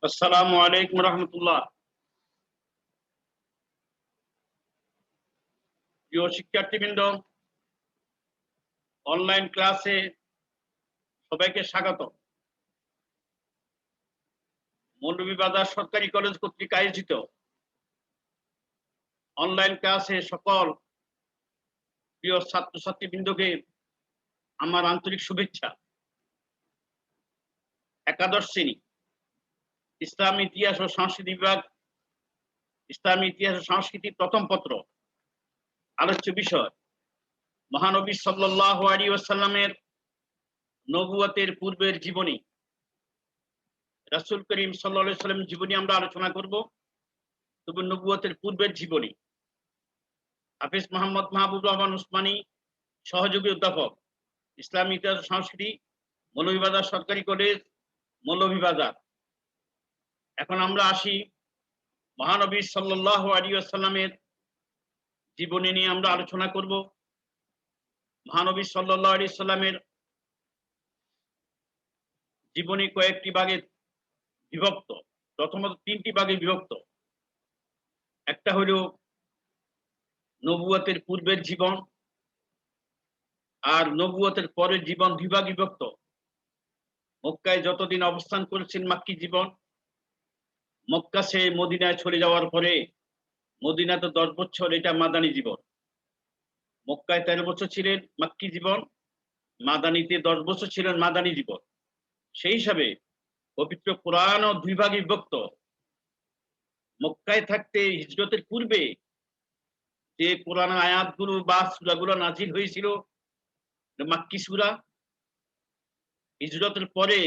আসসালামু আলাইকুম রহমতুল্লাহ। প্রিয় শিক্ষার্থীবৃন্দ, অনলাইন ক্লাসে সবাইকে স্বাগত। মৌলভীবাজার সরকারি কলেজ কর্তৃক আয়োজিত অনলাইন ক্লাসে সকল প্রিয় ছাত্রছাত্রীবৃন্দকে আমার আন্তরিক শুভেচ্ছা। একাদশ শ্রেণী ইসলাম ইতিহাস ও সংস্কৃতি বিভাগ, ইসলামী ইতিহাস ও সংস্কৃতি প্রথম পত্র। আলোচ্য বিষয় মহানবী সাল্লাল্লাহু আলাইহি ওয়াসাল্লামের নবুয়তের পূর্বের জীবনী। রাসূল করিম সাল্লাল্লাহু আলাইহি ওয়াসাল্লামের জীবনী আমরা আলোচনা করব, তবে নবুয়তের পূর্বের জীবনী। হাফিজ মোহাম্মদ মাহবুব রহমান উসমানী, সহযোগী অধ্যাপক, ইসলামী ইতিহাস ও সংস্কৃতি, মৌলভীবাজার সরকারি কলেজ, মৌলভীবাজার। এখন আমরা আসি মহানবী সাল্লাল্লাহু আলাইহি ওয়াসাল্লামের জীবনী নিয়ে আমরা আলোচনা করব। মহানবী সাল্লাল্লাহু আলাইহি ওয়াসাল্লামের জীবনী কয়েকটি ভাগে বিভক্ত। প্রথমত তিনটি ভাগে বিভক্ত। একটা হলো নবুয়তের পূর্বের জীবন, আর নবুয়তের পরের জীবন দুই ভাগে বিভক্ত। মক্কায় যতদিন অবস্থান করেছেন মাক্কি জীবন, মক্কা সে মদিনায় চলে যাওয়ার পরে মদিনাতে 10 বছর, এটা মাদানী জীবন। মক্কায় 13 বছর ছিলেন মাক্কি জীবন, মাদানীতে 10 বছর ছিলেন মাদানী জীবন। সেই হিসাবে পবিত্র কোরআনও দুই ভাগে বিভক্ত। মক্কায় থাকতে হিজরতের পূর্বে যে কোরআন আয়াতগুলো বা সূরাগুলো নাজিল হয়েছিল মাক্কি সূরা। হিজরতের পরে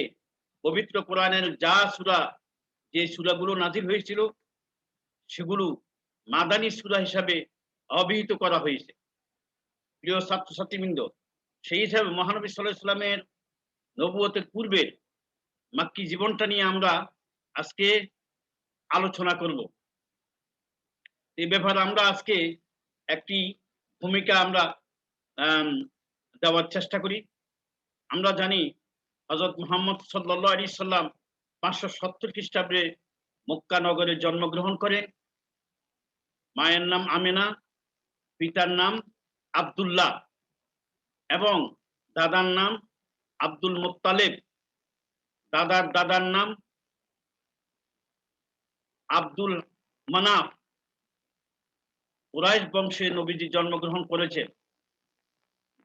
পবিত্র কোরআনের যা সূরা, যে সূরাগুলো নাজিল হয়েছিল সেগুলো মাদানী সূরা হিসাবে অভিহিত করা হয়েছে। প্রিয় ছাত্রছাত্রীবৃন্দ, সেই হিসাবে মহানবী সাল্লাল্লাহু আলাইহি ওয়াসাল্লামের নবুয়তের পূর্বের মাক্কি জীবনটা নিয়ে আমরা আজকে আলোচনা করব। এই ব্যাপারে আমরা আজকে একটি ভূমিকা আমরা দেওয়ার চেষ্টা করি। আমরা জানি হযরত মুহাম্মদ সাল্লাল্লাহু আলাইহি সাল্লাম 570 খ্রিস্টাব্দে মক্কা নগরে জন্মগ্রহণ করেন। মায়ের নাম আমেনা, পিতার নাম আব্দুল্লাহ এবং দাদার নাম আব্দুল মুত্তালিব। দাদার নাম আব্দুল মানাফ। কুরাইশ বংশে নবীজি জন্মগ্রহণ করেছেন।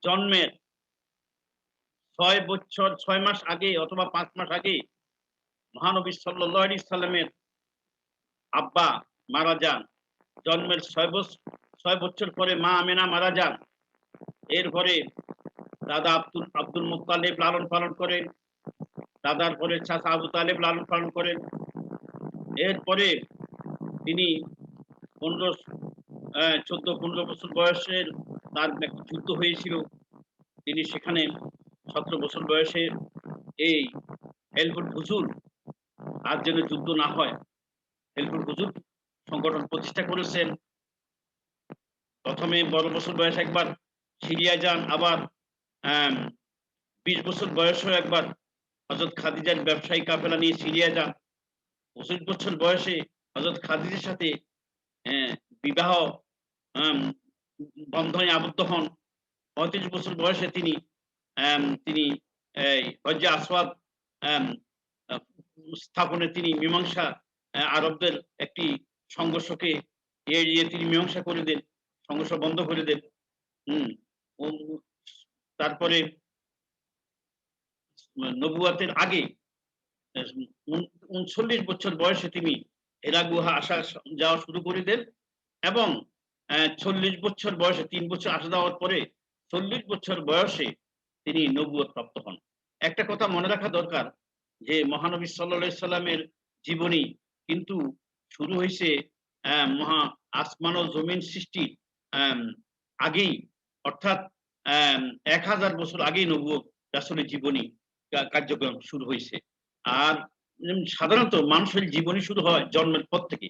জন্মের 6 বছর 6 মাস আগে অথবা 5 মাস আগে মহানবী সাল্লাল্লাহু আলাইহি সাল্লামের আব্বা মারা যান। জন্মের 6 বছর পরে মা আমেনা মারা যান। এরপরে দাদা আব্দুল মুত্তালিব লালন পালন করেন। দাদার পরে চাচা আবু তালেব লালন পালন করেন। এরপরে তিনি 14-15 বছর বয়সের তার একটা যুদ্ধ হয়েছিল। তিনি সেখানে 17 বছর বয়সে এই হেলফুল হুজুর, আর যেন যুদ্ধ না হয়, হেলফুল হুজুর সংগঠন প্রতিষ্ঠা করেছেন। প্রথমে 12 বছর বয়সে একবার সিরিয়া যান, আবার 20 বছর বয়সেও একবার হযরত খাদিজার ব্যবসায়ী কাফেলা নিয়ে সিরিয়া যান। 25 বছর বয়সে হযরত খাদিজার সাথে বিবাহ বন্ধনে আবদ্ধ হন। 35 বছর বয়সে তিনি এই হজ্জে আসওয়াদ স্থাপনে তিনি মীমাংসা, আরবদের একটি সংঘর্ষকে এড়িয়ে তিনি মীমাংসা করে দেন, সংঘর্ষ বন্ধ করে দেন। তারপরে নবুয়তের আগে 39 বছর বয়সে তিনি হেরা গুহা আসা যাওয়া শুরু করে দেন এবং 40 বছর বয়সে 3 বছর আসা যাওয়ার পরে 40 বছর বয়সে তিনি নবুয়ত প্রাপ্ত হন। একটা কথা মনে রাখা দরকার যে মহানবী সাল্লাল্লাহু আলাইহি সাল্লামের জীবনী কিন্তু শুরু হয়েছে মহা আসমান ও জমিন সৃষ্টি আগেই, অর্থাৎ 1000 বছর আগেই নবুয়ত রাসূলের জীবনী কার্যক্রম শুরু হয়েছে। আর সাধারণত মানুষের জীবনী শুরু হয় জন্মের পর থেকে,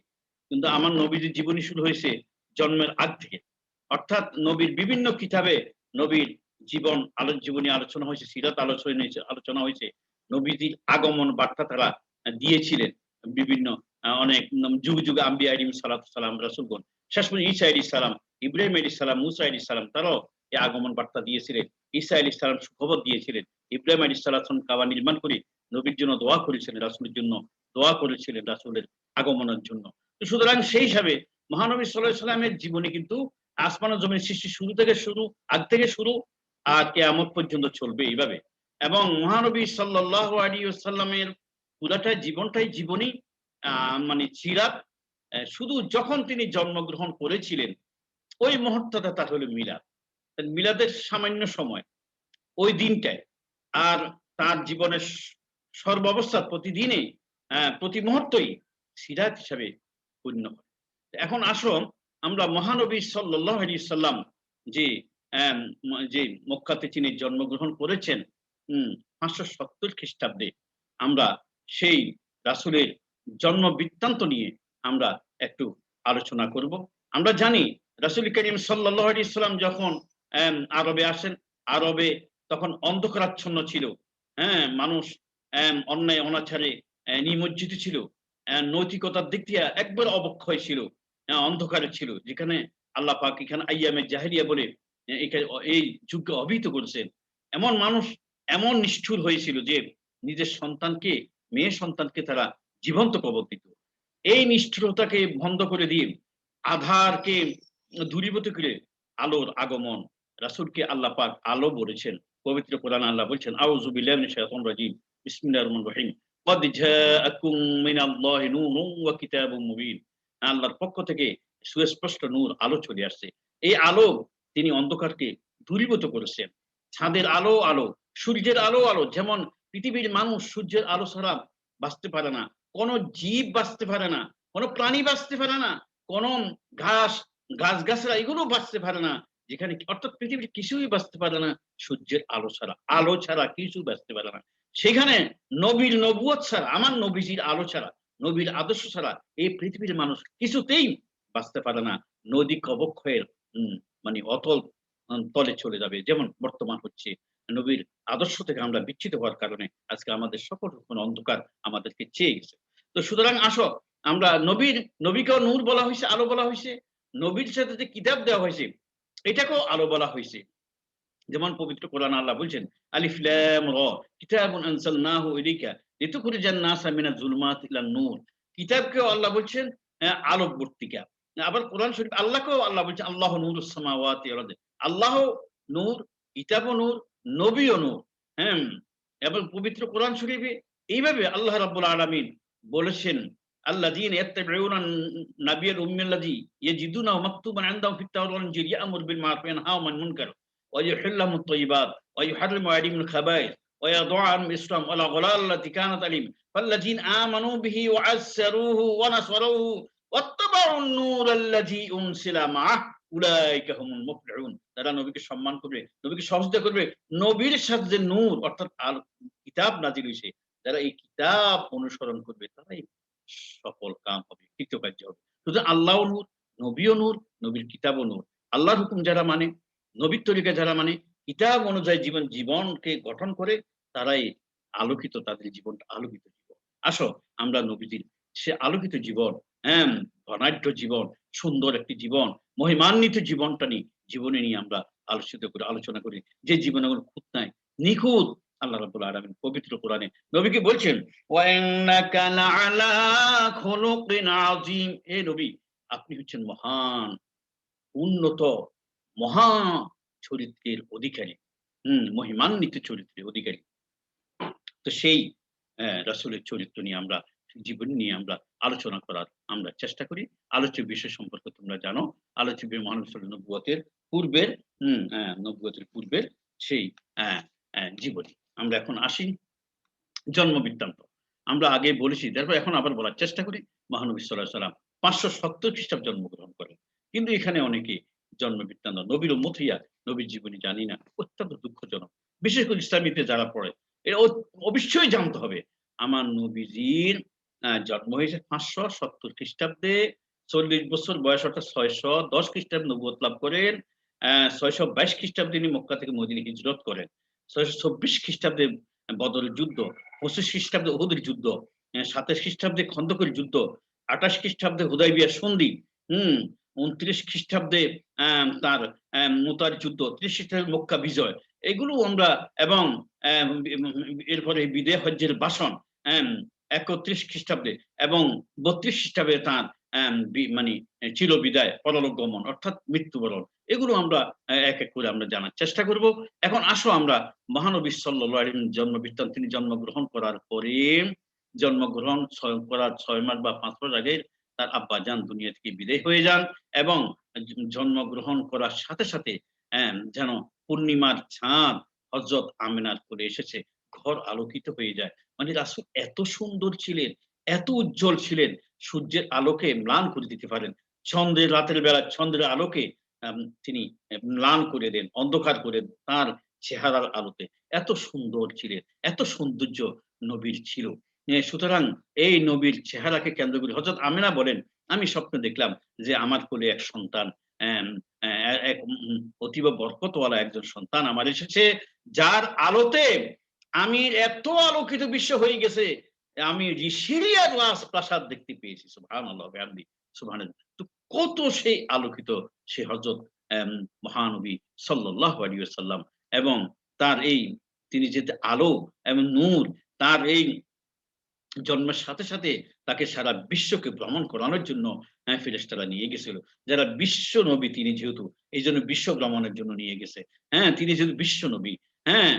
কিন্তু আমার নবীজির জীবনী শুরু হয়েছে জন্মের আগ থেকে। অর্থাৎ নবীর বিভিন্ন কিতাবে নবীর জীবন জীবনী আলোচনা হয়েছে, সিরাত আলোচনা হয়েছে। নবীজির আগমন বার্তা তারা দিয়েছিলেন। বিভিন্ন অনেক যুগ যুগ আম্বিয়া আলাইহিম সালাম রাসূলগণ, শেষ পর্যন্ত ঈসা আলাইহিস সালাম, ইব্রাহিম আলাইহিস সালাম, মুসা আলাইহিস সালাম তারাও এই আগমন বার্তা দিয়েছিলেন। ঈসা আলাইহিস সালাম সুখবর দিয়েছিলেন। ইব্রাহিম আলাইহিস সালাম কাবা নির্মাণ করে নবীর জন্য দোয়া করেছিলেন, রাসূলের জন্য দোয়া করেছিলেন রাসূলের আগমনের জন্য। তো সুতরাং সেই হিসাবে মহানবী সাল্লাল্লাহু আলাইহি সাল্লামের জীবনী কিন্তু আসমান ও জমিনের সৃষ্টির আগ থেকে শুরু আর কিয়ামত পর্যন্ত চলবে এইভাবে। এবং মহানবী সাল্লাল্লাহু আলাইহি ওয়াসাল্লামের পুরাটা জীবনটাই জীবনী মানে সিরাত। শুধু যখন তিনি জন্মগ্রহণ করেছিলেন ওই মুহূর্তটা তার হলো মিলাদ। মিলাদের সামান্য সময় ওই দিনটায় আর তার জীবনের সর্বাবস্থা প্রতিদিনে প্রতি মুহূর্তই সিরাত হিসাবে গণ্য হয়। এখন আসুন আমরা মহানবী সাল্লাল্লাহু আলাইহি সাল্লাম যে আম যে মক্কাতে তিনি জন্মগ্রহণ করেছেন ৫৭০ খ্রিস্টাব্দে আমরা সেই রাসূলের জন্ম বৃত্তান্ত নিয়ে আমরা একটু আলোচনা করব। আমরা জানি রাসূল করিম সাল্লাল্লাহু আলাইহি সাল্লাম যখন আরবে আসেন, আরবে তখন অন্ধকারাচ্ছন্ন ছিল। হ্যাঁ? মানুষ অন্যায় অনাচারে নিমজ্জিত ছিল। নৈতিকতার দিক দিয়ে একবার অবক্ষয় ছিল। অন্ধকারে ছিল। যেখানে আল্লাহ পাক এখানে আইয়ামে জাহেলিয়া বলে এই যুগকে অভিহিত করেছেন। এমন মানুষ এমন নিষ্ঠুর হয়েছিল যে নিজের সন্তানকে, মেয়ে সন্তানকে তারা জীবন্ত কবর দিত। এই নিষ্ঠুরতাকে বন্ধ করে দিয়ে আঁধারকে দূরীভূত করে আলোর আগমন। রাসূলকে আল্লাহ পাক আলো বলেছেন। পবিত্র কোরআনে আল্লাহ বলছেন, আউযু বিল্লাহি মিনাশ শাইতানির রাজীম। বিসমিল্লাহির রহমানির রহিম। ক্বাদ জাআকুম মিনাল্লাহি নূরুন ওয়া কিতাবুম মুবিন। আল্লাহর পক্ষ থেকে সুস্পষ্ট নূর আলো চলে আসছে। এই আলো তিনি অন্ধকারকে দূরীভূত করেছেন। চাঁদের আলো আলো, সূর্যের আলো আলো। যেমন পৃথিবীর মানুষ সূর্যের আলো ছাড়া বাঁচতে পারে না। কোন জীব বাঁচতে পারে না, কোন প্রাণী বাঁচতে পারে না, কোন ঘাস, গাছগাছরা এগুলো বাঁচতে পারে না। যেখানে অর্থাৎ পৃথিবীর কিছুই বাঁচতে পারে না সূর্যের আলো ছাড়া। আলো ছাড়া কিছু বাঁচতে পারে না। সেখানে নবীর নবুয়ত ছাড়া, আমার নবীজির আলো ছাড়া, নবীর আদর্শ ছাড়া এই পৃথিবীর মানুষ কিছুতেই বাঁচতে পারে না। নদী অবক্ষয়ের মানে অতল তলে চলে যাবে। যেমন বর্তমান হচ্ছে। নবীর আদর্শ থেকে আমরা বিচ্যুত হওয়ার কারণে আজকে আমাদের সকল রকমের অন্ধকার আমাদেরকে চেয়ে গেছে। তো সুতরাং আসো আমরা নবীকেও নূর বলা হইছে, আলো বলা হইছে। নবীর সাথে যে কিতাব দেওয়া হয়েছে এটাকেও আলো বলা হইছে। যেমন পবিত্র কোরআনে আল্লাহ বলছেন, আলিফ লাম র কিতাবুন আনজালনাহু ইলাইকা লিতুখরিজান নাসা মিনাজ জুলুমাতি ইলান নূর। কিতাবকেও আল্লাহ বলছেন আলোকবর্তিকা। আবার কোরআন শরীফ আল্লাহকেও আল্লাহ বলছেন, আল্লাহু নূরুস সামাওয়াতি ওয়াল আরদি। আল্লাহও নূর, কিতাবও নূর, নবীও নূর। হ্যাঁ? এবং পবিত্র কোরআন শরীফে এইভাবে আল্লাহ রাব্বুল আলামিন বলেছেন, আল্লাযীনা ইয়াত্তাবিউনা নাবিয়াল উম্মিয়াল্লাযী ইয়াজিদুনাহু মাকতুবান ইনদাহুম ফিত তাওরাতি ওয়াল ইনজিল ইয়া'মুরু বিল মা'রুফি ওয়া ইয়ানহা আনিল মুনকার ويحل لهم الطيبات ويحرم عليهم الخبائث ويضع عنهم إصرهم والأغلال التي كانت عليهم فالذين آمنوا به وعزروه ونصروه واتبعوا النور الذي أنزل معه أولئك هم المفلحون। তারা নবীকে সম্মান করবে, নবীকে সজদা করবে। নবীর সাথে যে নূর অর্থাৎ আল কিতাব নাজিল হইছে, যারা এই কিতাব অনুসরণ করবে তারাই সফল কাম হবে, কৃতকার্য হবে। শুধু আল্লাহও নূর, নবীও নূর, নবীর কিতাবও নূর। আল্লাহর হুকুম যারা মানে, নবীর তরিকা যারা মানে, কিতাব অনুযায়ী জীবনকে গঠন করে তারাই আলোকিত, তাদের জীবনটা আলোকিত জীবন। আসো আমরা নবীজির সে আলোকিত জীবন, হ্যাঁ, ধনাঢ্য জীবন, সুন্দর একটি জীবন, মহিমান্বিত জীবনটা জীবনে নিয়ে আমরা আলোচনা করি। যে জীবনে কোনো খুঁত নাই, নিখুঁত। আল্লাহ রাব্বুল আলামিন পবিত্র কোরআনে নবীকে বলছেন, ওয়া ইন্নাকা লাআলা খুলুকিন আযীম। হে নবী, আপনি হচ্ছেন মহান, উন্নত, মহা চরিত্রের অধিকারী, মহিমান্বিত চরিত্রের অধিকারী। তো সেই রাসূলের চরিত্র নিয়ে আমরা, জীবন নিয়ে আমরা আলোচনা করার আমরা চেষ্টা করি। আলোচ্য বিষয় সম্পর্কে তোমরা জানো। আলোচ্য বিষয় মহানবী সাল্লাল্লাহু নবুয়তের পূর্বের সেই জীবনী। আমরা এখন আসি জন্ম বৃত্তান্ত। আমরা আগে বলেছি, তারপর এখন আবার বলার চেষ্টা করি। মহানবী সাল্লাল্লাহু আলাইহি ওয়াসাল্লাম ৫৭০ খ্রিস্টাব্দে জন্মগ্রহণ করেন। কিন্তু এখানে অনেকে জন্ম বৃত্তান্ত, নবীর উম্মত হইয়া নবীর জীবনী জানি না। অত্যন্ত দুঃখজনক। বিশেষ করে ইসলামীতে যারা পড়ে এরা অবশ্যই জানতে হবে আমার নবীজির জন্ম হয়েছে ৫৭০ খ্রিস্টাব্দে, ৪০ বছর বয়স অর্থাৎ ৬১০ খ্রিস্টাব্দে নবুয়ত লাভ করেন। ৬২২ খ্রিস্টাব্দে তিনি মক্কা থেকে মদিনায় হিজরত করেন। ৬২৪ খ্রিস্টাব্দে বদরের যুদ্ধ, ২৫ খ্রিস্টাব্দে উহুদের যুদ্ধ, 27 খ্রিস্টাব্দে খন্দকের যুদ্ধ, 28 খ্রিস্টাব্দে হুদাইবিয়া সন্ধি, 29 খ্রিস্টাব্দে তার মুতার যুদ্ধ, 30 খ্রিস্টাব্দে মক্কা বিজয়, এগুলো আমরা, এবং এরপরে বিদায় হজ্জের ভাষণ 31 খ্রিস্টাব্দে, এবং 32 খ্রিস্টাব্দে তার মানে চির বিদায়, পরলোক গমন অর্থাৎ মৃত্যুবরণ, এগুলো আমরা এক এক করে আমরা জানার চেষ্টা করব। এখন আসো আমরা মহানবী সাল্লাল্লাহু আলাইহি ওয়াসাল্লাম জন্ম বৃত্তান্ত, তিনি জন্মগ্রহণ করার পরে, জন্মগ্রহণ করার 6 মাস বা 5 মাস আগে তার আব্বাজান দুনিয়া থেকে বিদায় হয়ে যান, এবং জন্মগ্রহণ করার সাথে সাথে যেন পূর্ণিমার চাঁদ হযরত আমিনার কোলে এসেছে, ঘর আলোকিত হয়ে যায়। মানে রাসূল এত সুন্দর ছিলেন, এত উজ্জ্বল ছিলেন, সূর্যের আলোকে ম্লান করে দিতে পারেন। রাতের বেলা চন্দ্রের আলোকে তিনি ম্লান করে দেন, অন্ধকার করে দেন তার চেহারার আলোতে। এত সুন্দর ছিলেন, এত সৌন্দর্য নবীর ছিল। সুতরাং এই নবীর চেহারাকে কেন্দ্র করে হযরত আমিনা বলেন, আমি স্বপ্নে দেখলাম যে আমার কোলে এক সন্তান, এম এক অতীব বরকতওয়ালা একজন সন্তান আমার এসেছে, যার আলোতে আমি এত আলোকিত বিশ্ব হয়ে গেছে, আমি সিরিয়ার রাজপ্রাসাদ দেখতে পেয়েছি। সুবহানাল্লাহ ওয়া বিহামদিহি, সুবহানাল্লাহ। তো কত সেই আলোকিত সে হযরত মহানবী সাল্লাল্লাহু আলাইহি ওয়াসাল্লাম, এবং তার এই তিনি যে আলো এবং নূর, তার এই জন্মের সাথে সাথে তাকে সারা বিশ্বকে ভ্রমণ করানোর জন্য ফেরেশতারা নিয়ে গেছিল। যারা বিশ্ব নবী তিনি যেহেতু, এইজন্য বিশ্ব ভ্রমণের জন্য নিয়ে গেছে। তিনি যেহেতু বিশ্ব নবী, হ্যাঁ?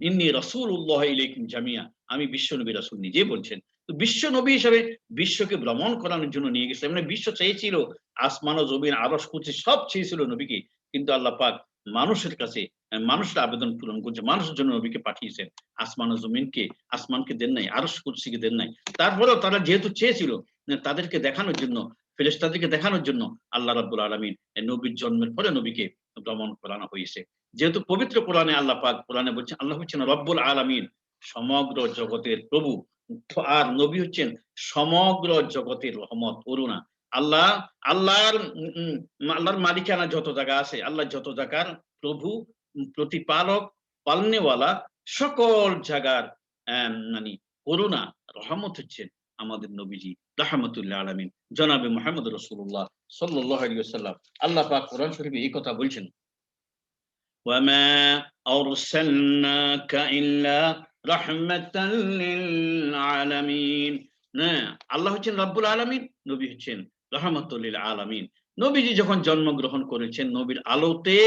ইন্নী রাসূলুল্লাহ ইলাইকুম জামিয়া, আমি বিশ্ব নবী, রাসূল নিজেই বলছেন। তো বিশ্ব নবী হিসেবে বিশ্বকে ভ্রমণ করানোর জন্য নিয়ে গেছে। মানে বিশ্ব চেয়েছিল, আসমান ও জমিন, আরশ, কুরসি সব চেয়েছিল নবীকে। কিন্তু আল্লাহ পাক মানুষের কাছে, মানুষের আবেদন পূরণ করছে। মানুষের জন্য নবীকে পাঠিয়েছেন। আসমান ও জমিনকে, আসমানকে দেন নাই, আরশ কুরসিকে দেন নাই। তারপরেও তারা যেহেতু চেয়েছিল, তাদেরকে দেখানোর জন্য, ফেরেশতাদেরকে দেখানোর জন্য আল্লাহ রাব্বুল আলামিন নবীর জন্মের পরে নবীকে ভ্রমণ করানো হয়েছে। যেহেতু পবিত্র কোরআনে আল্লাহ পাক কোরআনে বলছেন, আল্লাহ হচ্ছেন রব্বুল আলামিন, সমগ্র জগতের প্রভু। আর নবী হচ্ছেন সমগ্র জগতের রহমত, করুণা। আল্লাহ আল্লাহর আল্লাহর মালিকানা যত জায়গা আছে, আল্লাহ যত জায়গার প্রভু, প্রতিপালক, পালনেওয়ালা, সকল জায়গার মানে করুণা, রহমত হচ্ছেন আমাদের নবীজি রাহমাতুল্লিল আলামিন জনাবে মুহাম্মদ রাসূলুল্লাহ সাল্লাল্লাহু আলাইহি ওয়াসাল্লাম। আল্লাহ পাক কোরআন শরীফে এই কথা বলছেন, ওয়ামা আরসালনাকা ইল্লা রাহমাতাল লিল আলামিন। হ্যাঁ, আল্লাহ হচ্ছেন রব্বুল আলামিন, নবী হচ্ছেন রাহমাতুল লিল আলামিন। নবীজি যখন জন্মগ্রহণ করেছেন, নবীর আলোতে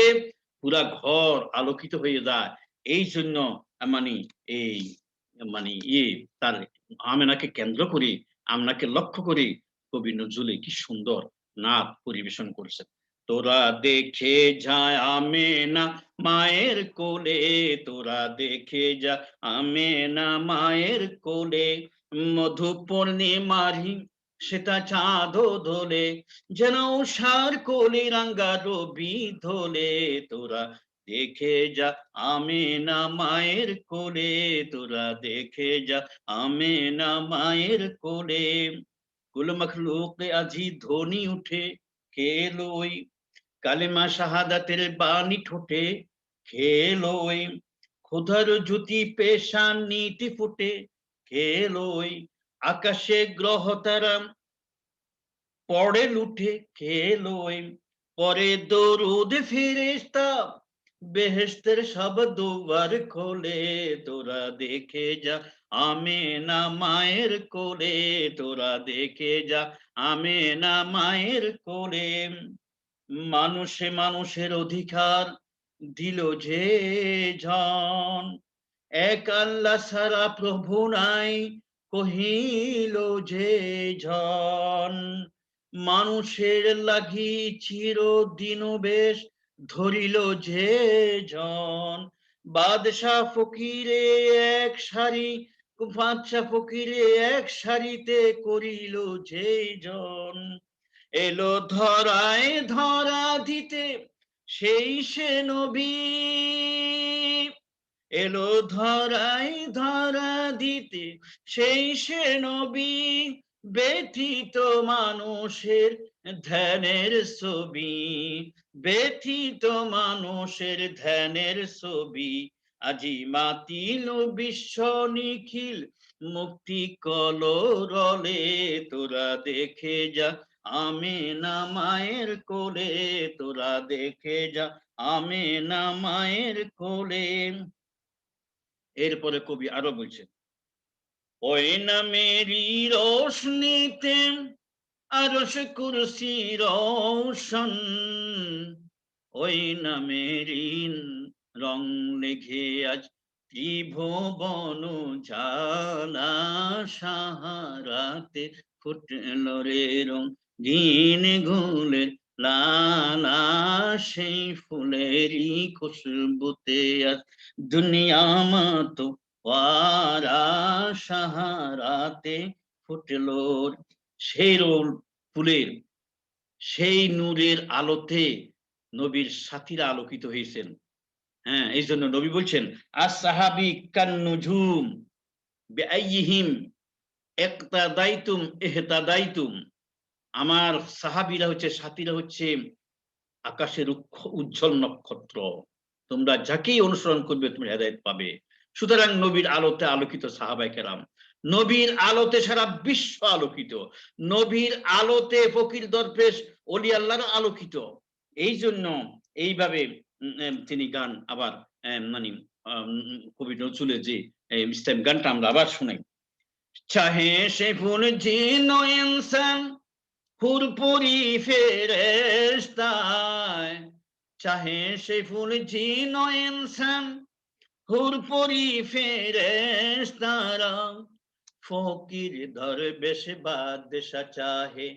পুরা ঘর আলোকিত হয়ে যায়। এই জন্য মানে এই মানে তার আমেনাকে কেন্দ্র করে, আমনাকে লক্ষ্য করে কবি নজরুল কি সুন্দর নাত পরিবেশন করেছেন। তোরা দেখে যায় আমেনা মায়ের কোলে, তোরা দেখে যা আমেনা মায়ের কোলে, মধু পূর্ণিমারি সেটা চাঁদও দোলে, যেন উষার কোলে রাঙ্গা রবি ধোলে, তোরা দেখে যা আমেনা মায়ের কোলে, তোরা দেখে যা আমেনা মায়ের কোলে, কুল মখলুক আজি ধ্বনি উঠে, কে এলো ওই কালেমা শাহাদাতের বাণী ঠোঁটে, কে এলো ওই খোদার জ্যোতি পেশান নীতি ফুটে, কে এলো ওই আকাশে গ্রহ তারা পড়ে লুঠে, কে এলো ওই পরে দরুদ ফেরেশতা বেহেশতের সব দুয়ার খোলে, তোরা দেখে যা আমেনা মায়ের কোলে, তোরা দেখে যা আমেনা মায়ের কোলে, মানুষে মানুষের অধিকার দিল যে জন, এক আল্লাহ ছাড়া প্রভু নাই কহিল যে জন, মানুষের লাগি চিরদিন বেশ ধরিল যে জন, বাদশাহ ফকিরে এক সারি, বাদশাহ ফকিরে এক সারিতে করিল যে জন, এলো ধরায় ধরা দিতে সেই সে নবী, এলো ধরায় ধরা দিতে সেই সে নবী, ব্যথিত মানুষের ধ্যানের ছবি, ব্যথিত মানুষের ধ্যানের ছবি, আজি মাতিল বিশ্ব নিখিল মুক্তি কলরলে তোরা দেখে যা, আমেনা মায়ের কোলে তোরা দেখে যা, আমেনা মায়ের কোলে। এরপরে কবি আরো বলছেন, ওই নামেরই রোশনীতে আরশ কুরসি রোশন, ওই নামেরই রং লেগে আজ ত্রিভুবন জ্বালা, সাহারাতে ফুটল রে রঙিন গুলের লালা, সেই ফুলেরই খুশবুতে আজ দুনিয়া মাতো ওয়ারা, সাহারাতে ফুটলো। সেই ফুলের সেই নূরের আলোতে নবীর সাথীরা আলোকিত হয়েছেন। হ্যাঁ, এই জন্য নবী বলছেন, আসহাবি কান্নুজুম বিআইয়িহিম ইক্তাদাইতুম ইহতাদাইতুম। আমার সাহাবীরা হচ্ছে, সাথীরা হচ্ছে আকাশের উজ্জ্বল নক্ষত্র, তোমরা যাকেই অনুসরণ করবে তুমি হেদায়েত পাবে। সুতরাং নবীর আলোতে আলোকিত সাহাবায়ে কেরাম, নবীর আলোতে সারা বিশ্ব আলোকিত, নবীর আলোতে ফকির দরবেশ ওলি আল্লাহর আলোকিত। এই জন্য এইভাবে তিনি গান আবার মানে কবি নজরুলের যে ইসলাম গানটা আমরা আবার শুনাই, চাহে সে ফুল জিন ও ইনসান হুরপুরি ফেরেশতায়, চাহে সে ফুল জিন ও ইনসান হুরপুরি ফেরেশতারা, ফকির দরবেশ বাদশা চাহে,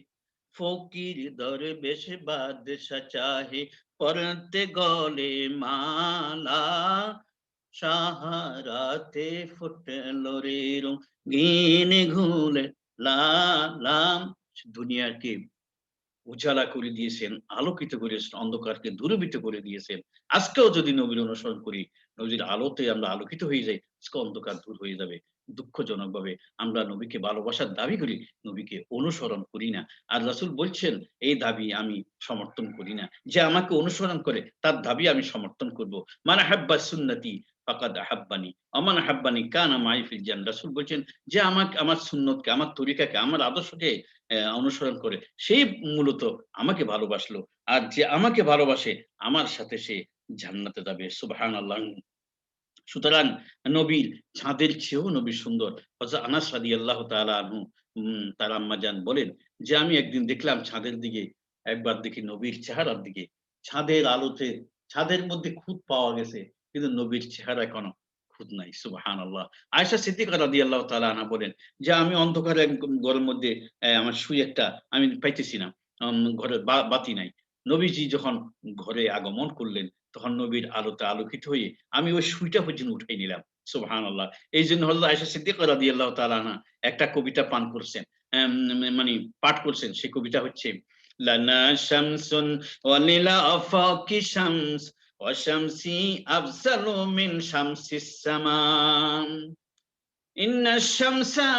ফকির দরবেশ বাদশা চাহে, পরতে গলে মালা, সাহারাতে ফুটল রে রঙিন ঘুলে লালাম। দুনিয়াকে উজালা করে দিয়েছেন, আলোকিত করেছেন, অন্ধকারকে দূরীভূত করে দিয়েছেন। আজকেও যদি নবীর অনুসরণ করি, নবীর আলোতে আমরা আলোকিত হয়ে যাই, আজকে অন্ধকার দূর হয়ে যাবে। দুঃখজনকভাবে আমরা নবীকে ভালোবাসার দাবি করি, নবীকে অনুসরণ করি না। আর রাসূল বলছেন, এই দাবি আমি সমর্থন করি না। যে আমাকে অনুসরণ করে তার দাবি আমি সমর্থন করব। মান আহাব্বা সুন্নতি ফাকাদ আহাব্বানি ওয়া মান আহাব্বানি কানা মাই ফিল জান্নাহ। রাসূল বলছেন, যে আমাকে, আমার সুন্নতকে, আমার তরিকাকে, আমার আদর্শকে অনুসরণ করে, সেই মূলত আমাকে ভালোবাসলো। আর যে আমাকে ভালোবাসে আমার সাথে সে জান্নাতে যাবে। সুবহানাল্লাহ। সুতরাং নবীর চাঁদের চেয়েও নবী সুন্দর। হযরত আনাস রাদিয়াল্লাহু তাআলা আনহু তার আম্মা জান বলেন যে, আমি একদিন দেখলাম চাঁদের দিকে, একবার দেখি নবীর চেহারার দিকে। চাঁদের আলোতে চাঁদের মধ্যে খুঁত পাওয়া গেছে, কিন্তু নবীর চেহারায় কোনো খুঁত নাই। সুবহানাল্লাহ। আয়েশা সিদ্দিকা রাদিয়াল্লাহু তাআলা আনহা বলেন যে, আমি অন্ধকারে ঘরের মধ্যে আমার সুই একটা আমি পাইতেছি না। ঘরে বাতি নাই। নবীজি যখন ঘরে আগমন করলেন, তখন নবীর আলোতে আলোকিত হয়ে আমি ওই সুইটা পর্যন্ত উঠাই নিলাম। সুবহানাল্লাহ। এইজন্য হযরত আয়েশা সিদ্দিকা রাদিয়াল্লাহু তাআলা আনহা একটা কবিতা পান করছেন। মানে পাঠ করছেন। সেই কবিতা হচ্ছে, লানা শামসুন ওয়া লিলা আফাকি শামস ওয়া শামসি আফজালু মিন শামসিস সামাম। ইন্না শামসা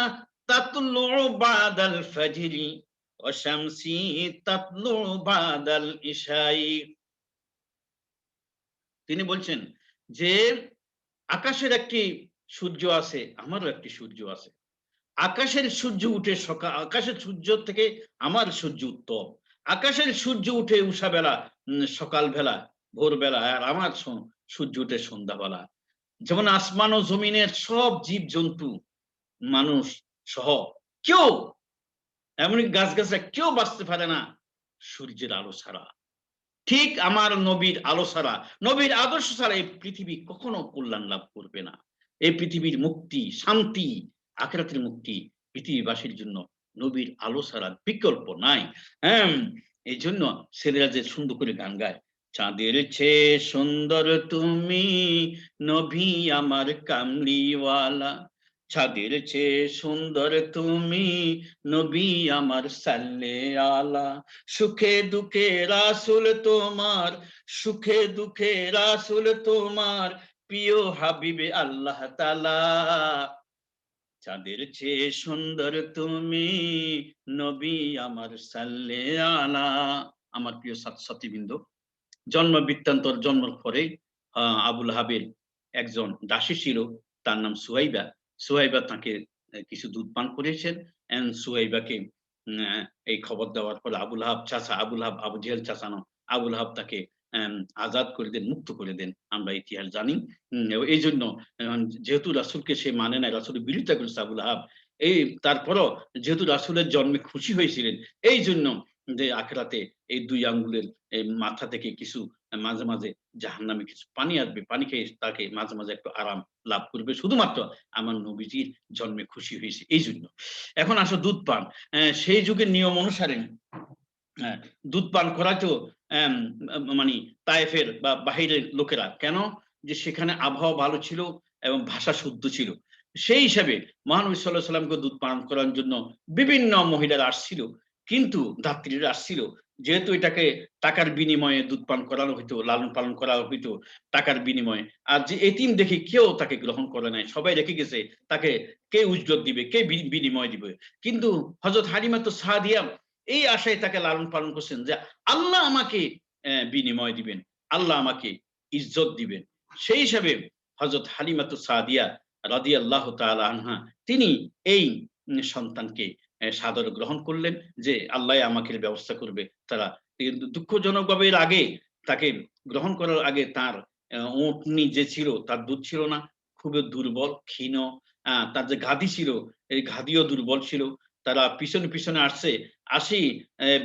তাতলু'ু বা'দাল ফাজরি ওয়া শামসি তাতলু'ু বা'দাল ইশাই। তিনি বলছেন যে, আকাশের একটি সূর্য আছে, আমারও একটি সূর্য আছে। আকাশের সূর্য উঠে আকাশের সূর্য থেকে আমার সূর্য উত্তম। আকাশের সূর্য উঠে উষাবেলা, সকালবেলা, ভোরবেলা, আর আমার সূর্য উঠে সন্ধ্যাবেলা। যেমন আসমান ও জমিনের সব জীবজন্তু, মানুষ সহ কেউ, এমনকি গাছগাছরা কেউ বাঁচতে পারে না সূর্যের আলো ছাড়া। ঠিক আমার নবীর আলো ছাড়া, নবীর আদর্শ ছাড়া এই পৃথিবী কখনো কল্যাণ লাভ করবে না। এই পৃথিবীর মুক্তি, শান্তি, আখিরাতের মুক্তি পৃথিবীবাসীর জন্য নবীর আলো ছাড়া বিকল্প নাই। হ্যাঁ, এইজন্য ছেলেরা যে সুন্দর করে গান গায়, চাঁদের চেয়ে সুন্দর তুমি নবী আমার কামলিওয়ালা, চাঁদের চেয়ে সুন্দর তুমি নবী আমার সাল্লে আলা, সুখে দুঃখে রাসূল তোমার, সুখে দুঃখে রাসূল তোমার, প্রিয় হাবিবে আল্লাহ তাআলা, চাঁদের চেয়ে সুন্দর তুমি নবী আমার সাল্লে আলা। আমার প্রিয় ছাত্রছাত্রীবৃন্দ, জন্ম বৃত্তান্তর, জন্মের পরে আবুল আহাবের একজন দাসী ছিল, তার নাম সুহাইবা। সুহাইবা তাকে কিছু দুধ পান করেছেন। সুয়াইবাকে এই খবর দেওয়ার পর আবুল আহাব চাচা, আবুল আহাব আবু জেহেল চাচানো আবুল আহাব তাকে আজাদ করে দেন, মুক্ত করে দেন। আমরা ইতিহাস জানি। এইজন্য যেহেতু রাসূলকে সে মানে নাই, রাসূলের বিরোধিতা করেছে আবুল আহাব। এই তারপরও যেহেতু রাসূলের জন্মে খুশি হয়েছিলেন, এইজন্য যে আখিরাতে এই ২ আঙ্গুলের মাথা থেকে কিছু মাঝে, মাঝে জাহান্নামে কিছু পানি আসবে। পানি খেয়ে তাকে মাঝে, মাঝে একটু আরাম লাভ করবে। শুধুমাত্র আমার নবীজির জন্মে খুশি হয়েছে এইজন্য। এখন আসো দুধ পান। সেই যুগের নিয়ম অনুসারে হ্যাঁ, দুধ পান করাতো এম মানি তায়েফের বা বাহিরের লোকেরা। কেন? যে সেখানে আবহাওয়া ভালো ছিল এবং ভাষা শুদ্ধ ছিল। সেই হিসাবে মহানবী সাল্লাল্লাহু আলাইহি ওয়াসাল্লামকে দুধ পান করার জন্য বিভিন্ন মহিলারা আসছিল। কিন্তু ধাত্রীরা আসছিল। যেহেতু এটাকে টাকার বিনিময়ে দুধ পান করানো হইতো, লালন পালন করা হইতো টাকার বিনিময়ে। আর যে এতিম দেখে কেউ তাকে গ্রহণ করে নাই। সবাই রেখে গেছে তাকে কে উজরত দিবে, কে বিনিময় দিবে। কিন্তু হযরত হালিমাতুস সাদিয়া এই আশায় তাকে লালন পালন করছেন যে আল্লাহ আমাকে বিনিময় দিবেন, আল্লাহ আমাকে ইজ্জত দিবেন। সেই হিসাবে হযরত হালিমাতুস সাদিয়া রাদিয়াল্লাহু তাআলা আনহা তিনি এই সন্তানকে সাদরে গ্রহণ করলেন যে আল্লাহ আমাকে এর ব্যবস্থা করবে। তারা কিন্তু দুঃখজনকভাবে এর আগে তাকে গ্রহণ করার আগে তার উটনী যে ছিল তার দুধ ছিল না। খুবই দুর্বল, ক্ষীণ। তার যে গাদী ছিল এই গাদীও দুর্বল ছিল। তারা পিছনে, পিছনে আসছে। আসি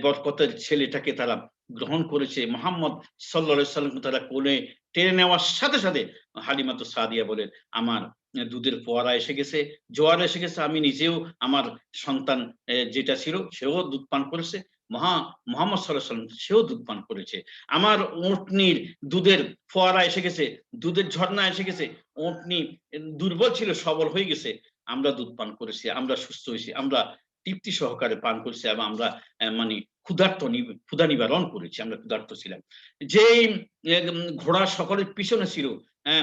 বরকতের ছেলেটাকে তারা গ্রহণ করেছে। মুহাম্মদ সাল্লাল্লাহু আলাইহি সাল্লামকে তারা কোলে টেনে নেওয়ার সাথে, সাথে হালিমাতুস সাদিয়া বলেন, "আমার দুধের ফোয়ারা এসে গেছে, জোয়ার এসে গেছে। আমি নিজেও আমার সন্তান যেটা ছিল সেও দুধ পান করেছে। মুহাম্মদ সাল্লাল্লাহু আলাইহি সাল্লাম সেও দুধ পান করেছে। আমার উটনির দুধের ফোয়ারা এসে গেছে, দুধের ঝরনা এসে গেছে। উটনি দুর্বল ছিল, সবল হয়ে গেছে। আমরা দুধ পান করেছি, আমরা সুস্থ হয়েছি, আমরা তৃপ্তি সহকারে পান করছি এবং আমরা মানে ক্ষুধা নিবারণ করেছি। আমরা ক্ষুধার্ত ছিলাম। যেই ঘোড়া সকলের পিছনে ছিল,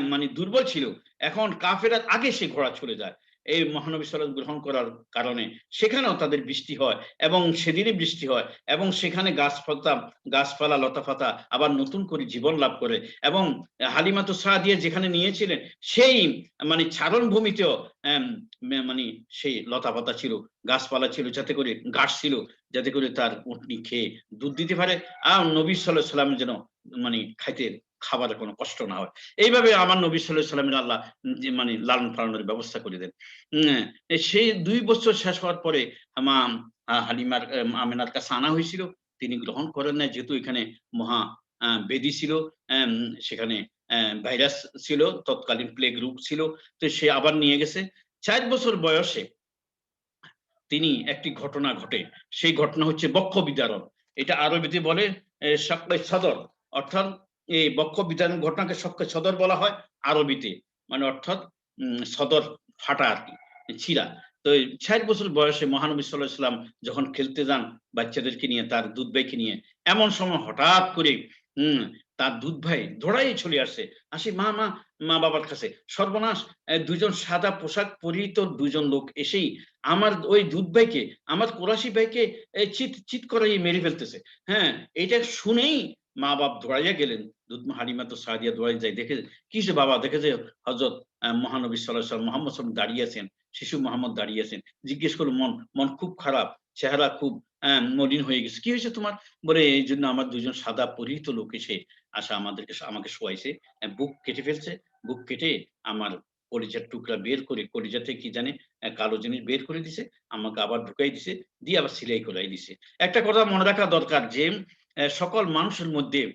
মানে দুর্বল ছিল। এখন কাফেররা আগে সে ঘোড়া চলে যায়। এই মহানবী সাল্লাল্লাহু গ্রহণ করার কারণে সেখানেও তাদের বৃষ্টি হয় এবং সেদিনই বৃষ্টি হয় এবং সেখানে গাছপালা, লতাপাতা আবার নতুন করে জীবন লাভ করে এবং হালিমাতুস সাদিয়া যেখানে নিয়েছিলেন সেই মানে চারণভূমিতেও এম মানে সেই লতাপাতা ছিল, গাছপালা ছিল যাতে করে ঘাস ছিল যাতে করে তার উটনি খেয়ে দুধ দিতে পারে। আর নবী সাল্লাল্লাহু আলাইহি সাল্লাম যেন মানে খাবারের কোনো কষ্ট না হয়। এইভাবে আমার নবী সাল্লাল্লাহু আলাইহি সাল্লামের আল্লাহ যে মানে লালন পালনের ব্যবস্থা করে দেন। উম সেই ২ বছর শেষ হওয়ার পরে আমা হালিমার আমেনার কাছে আনা হয়েছিল। তিনি গ্রহণ করেন নাই যেহেতু এখানে মহা ব্যাধি ছিল। অ্যাম সেখানে ভাইরাস ছিল, তৎকালীন প্লেগ রোগ ছিল। তো সে আবার নিয়ে গেছে। ৪ বছর বয়সে তিনি একটি ঘটনা ঘটে। সেই ঘটনা হচ্ছে বক্ষ বিদারণ। এটা আরবিতে বলে শাক্কে সদর। অর্থাৎ এই বক্ষ বিদারণ ঘটনাকে শক্কে সদর বলা হয় আরবিতে। মানে অর্থাৎ সদর ফাটা আরকি, ছিঁড়া। তো ৬০ বছর বয়সে মহানবী সাল্লাল্লাহু আলাইহি সাল্লাম যখন খেলতে যান বাচ্চাদেরকে নিয়ে, তার দুধ ভাইকে নিয়ে, এমন সময় হঠাৎ করে হুম, তার দুধ ভাই দৌড়াই চলে আসে। আসে, মা-বাবার কাছে। সর্বনাশ! ২ জন সাদা পোশাক পরিহিত ২ জন লোক এসেই আমার ওই দুধ ভাইকে, আমার কোরাসী ভাইকে চিৎ করাইয়ে মেরে ফেলতেছে। হ্যাঁ? এইটা শুনেই মা-বাপ দৌড়াইয়া গেলেন। হালিমা তো সাদিয়া দৌড়াইয়া যায়। দেখে, "কি হইছে বাবা?" দেখে যে হযরত মহানবী সাল্লাল্লাহু আলাইহি ওয়াসাল্লাম মুহাম্মদ সাল্লাল্লাহু আলাইহি ওয়াসাল্লাম দাঁড়িয়ে আছেন। শিশু মোহাম্মদ দাঁড়িয়ে আছেন। জিজ্ঞেস করল, মন খুব খারাপ। চেহারা খুব মলিন হয়ে গেছে। "কি হয়েছে তোমার?" বলে, "এইজন্য আমার ২ জন সাদা পরিহিত লোক এসে আমাকে শোয়াইছে। বুক কেটে ফেলছে। বুক কেটে আমার কলিজার টুকরা বের করে, কলিজা থেকে কি জানি কালো জিনিস বের করে দিছে। আমাকে আবার ঢুকাই দিছে। দিয়ে আবার সেলাই করাই দিছে।" একটা কথা মনে রাখা দরকার যে সকল মানুষের মধ্যে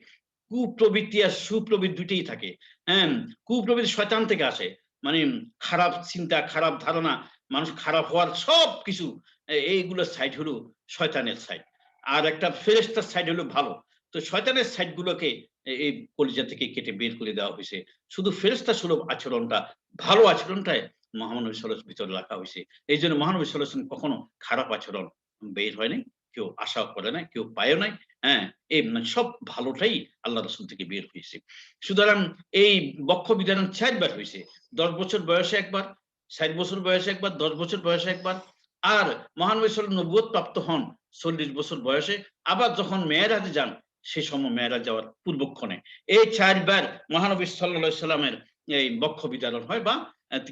কুপ্রবৃত্তি আর সুপ্রবৃত্তি ২ টিই থাকে। হ্যাঁ? কুপ্রবৃত্তি শয়তান থেকে আসে। মানে খারাপ চিন্তা, খারাপ ধারণা, মানুষ খারাপ হওয়ার সবকিছু এইগুলোর সাইড হলো শয়তানের সাইড। আর একটা ফেরেশতার সাইড হলো ভালো। তো শয়তানের সাইড গুলোকে এই কলিজা থেকে কেটে বের করে দেওয়া হইছে। শুধু ফেরেশতা সুলভ আচরণটা, ভালো আচরণটাই মহানবী সাল্লাল্লাহু আলাইহি ওয়াসাল্লামের ভিতরে রাখা হইছে। এইজন্য মহানবী সাল্লাল্লাহু আলাইহি ওয়াসাল্লাম কখনো খারাপ আচরণ বের হয় নাই। কেউ আশাও করে নাই, কেউ পায়ও নাই। হ্যাঁ? মানে সব ভালোটাই আল্লাহ রাসূল থেকে বের হইছে। সুতরাং এই বক্ষ বিধান ৪ বার হইছে। ১০ বছর বয়সে ১ বার, ৬০ বছর বয়সে ১ বার, ১০ বছর বয়সে ১ বার। আর মহানবী সাল্লাল্লাহু নবুয়ত প্রাপ্ত হন ৪০ বছর বয়সে। আবার যখন মেরাজে যান সে সময় মেরাজ যাওয়ার পূর্বক্ষণে। এই ৪ বার মহানবী সাল্লাল্লাহু আলাইহি সাল্লামের এই বক্ষ বিদারণ হয় বা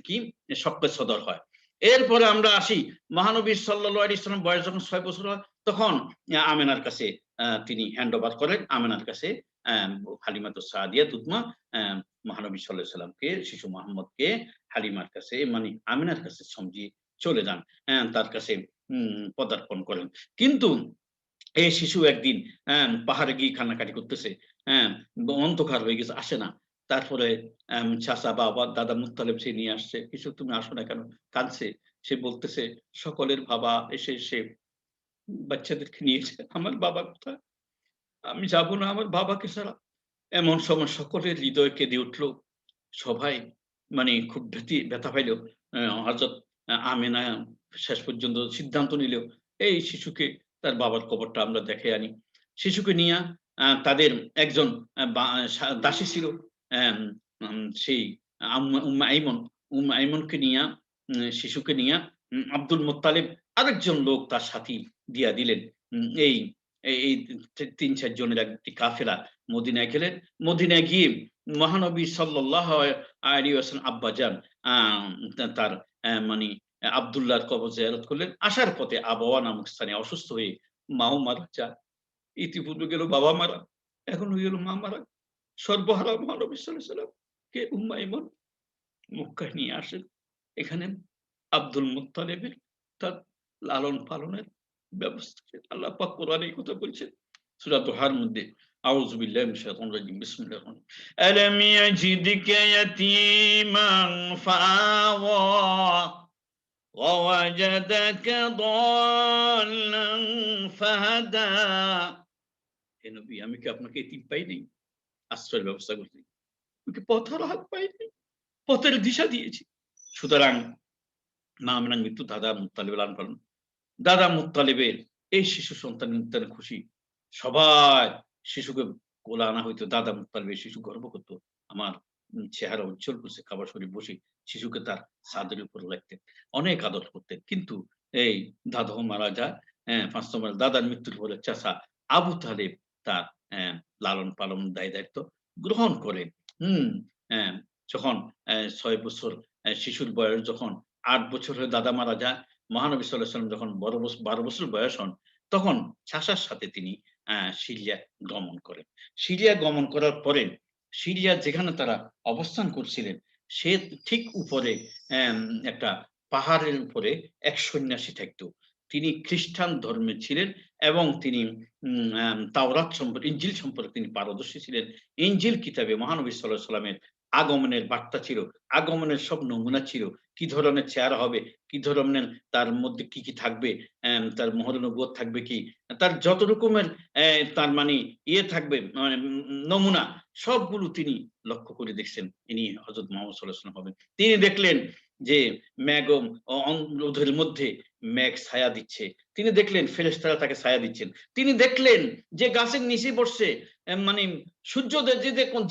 কি শক্ত সদর হয়। এরপরে আমরা আসি মহানবী সাল্লাল্লাহু আলাইহি ওয়াসাল্লাম বয়স যখন 6 বছর হয় তখন আমেনার কাছে তিনি হ্যান্ড ওভার করেন। আমেনার কাছে হালিমাতুস সাদিয়া দুধমা মহানবী সাল্লাল্লাহু আলাইহি ওয়াসাল্লামকে শিশু মুহাম্মদকে হালিমার কাছে মানে আমিনার কাছে সমঝিয়ে চলে যান। তার কাছে পদার্পণ করেন। কিন্তু এই শিশু একদিন পাহাড়ে গিয়ে কান্নাকাটি করতেছে। হ্যাঁ? অন্ধকার হয়ে গেছে, আসে না। তারপরে চাচা, বাবা, দাদা মুত্তালিব সে নিয়ে আসছে। "কিছু তুমি আসো না কেন?" কাঁদছে। সে বলতেছে, "সকলের বাবা এসে বাচ্চাদেরকে নিয়েছে। আমার বাবা কোথায়? আমি যাবো না আমার বাবাকে ছাড়া।" এমন সময় সকলের হৃদয় কেঁদে উঠল। সবাই মানে খুব ব্যথা পাইল। হযরত আমেনা শেষ পর্যন্ত সিদ্ধান্ত নিল, এই শিশুকে তার বাবার কবরটা আমরা দেখে আনি। শিশুকে নিয়া তাদের একজন বা দাসী ছিল। অ্যাম সেই উম্মে আইমন। উম্মে আইমনকে নিয়া শিশুকে নিয়া আব্দুল মুত্তালিব আরেকজন লোক তার সাথী দিয়া দিলেন। এই এই ৩-৪ জনের একটি কাফেলা মদিনায় গেলেন। মদিনায় গিয়ে মহানবী সাল্লাল্লাহু আলাইহি ওয়াসাল্লাম আব্বাজান আ তার মানে আব্দুল্লাহর কবর জিয়ারত করলেন। আসার পথে আবওয়া নামক স্থানে অসুস্থ হয়ে মাও মারা যান। ইতিপূর্বে গেল বাবা মারা, এখন হয়ে গেল মা মারা। সর্বহারা মহানবী সাল্লাল্লাহু আলাইহি ওয়াসাল্লাম কে উম্মে আইমন মক্কায় নিয়ে আসেন। এখানে আব্দুল মুত্তালিবের তার লালন পালনের ব্যবস্থা আল্লাহ পাক কোরআনে এই কথা বলছেন। সূরা দোহার মধ্যে আউযু বিল্লাহি মিনাশ শাইতানির রাজিম বিসমিল্লাহির রহমানির রহিম। আলাম ইয়াজিদকা ইয়াতীমান ফাআওয়া ওয়া ওয়াজাদাকা দাল্লান ফাহাদা। হে নবী, আমি কি আপনাকে এতিম পাই নাই? আশ্রয়ের ব্যবস্থা করছি। আমি কি পথহারা হাত পাই নাই? পথের দিশা দিয়েছি। সুতরাং মা আমিনার মৃত্যু দাদা মুত্তালিব লালন পালন। দাদা মুত্তালিবের এই শিশু সন্তান নির্যাতনে খুশি। সবাই শিশুকে কোলে আনা হইতো। দাদা মুত্তালিবের শিশু গর্ব করত। আমার চেহারা উজ্জ্বল করছে কাবা শরীফ বসে। শিশুকে তার ছাদের উপর রাখতেন। অনেক আদর করতেন। কিন্তু এই দাদাও মারা যায়। ৫ নম্বরে দাদার মৃত্যুর পরে চাচা আবু তালেব তার লালন পালন দায়-দায়িত্ব গ্রহণ করেন। হুম? অ্যা যখন ৬ বছর শিশুর বয়স যখন ৮ বছর হয়ে দাদা মারা যায়, মহানবী সাল্লাল্লাহু আলাইহি ওয়াসাল্লাম যখন ১২ বছর বয়স হন, তখন চাচার সাথে তিনি সিরিয়া গমন করেন। সিরিয়া গমন করার পরে সিরিয়া যেখানে তারা অবস্থান করছিলেন, সে ঠিক উপরে অ্যাম একটা পাহাড়ের উপরে এক সন্ন্যাসী থাকতো। তিনি খ্রিস্টান ধর্মের ছিলেন এবং তিনি তাওরাত সম্পর্কে ইনজিল সম্পর্কে তিনি পারদর্শী ছিলেন। ইনজিল কিতাবে মহানবী সাল্লাল্লাহু আলাইহি ওয়াসাল্লামের আগমনের বার্তা ছিল। আগমনের সব নমুনা ছিল। কি ধরনের চেহারা হবে, কি ধরনের তার মধ্যে কি থাকবে, তার মোহরে নবুয়ত থাকবে কি, তার যত রকমের তার মানে থাকবে মানে নমুনা সবগুলো তিনি লক্ষ্য করে দেখছেন। ইনি হযরত মুহাম্মদ সাল্লাল্লাহু আলাইহি ওয়াসাল্লাম হবেন। তিনি দেখলেন যে মেঘ রোদের মধ্যে মেঘ ছায়া দিচ্ছে। তিনি দেখলেন ফেরেশতারা তাকে ছায়া দিচ্ছেন। তিনি দেখলেন যে গাছের নিচে বসছে মানে সূর্য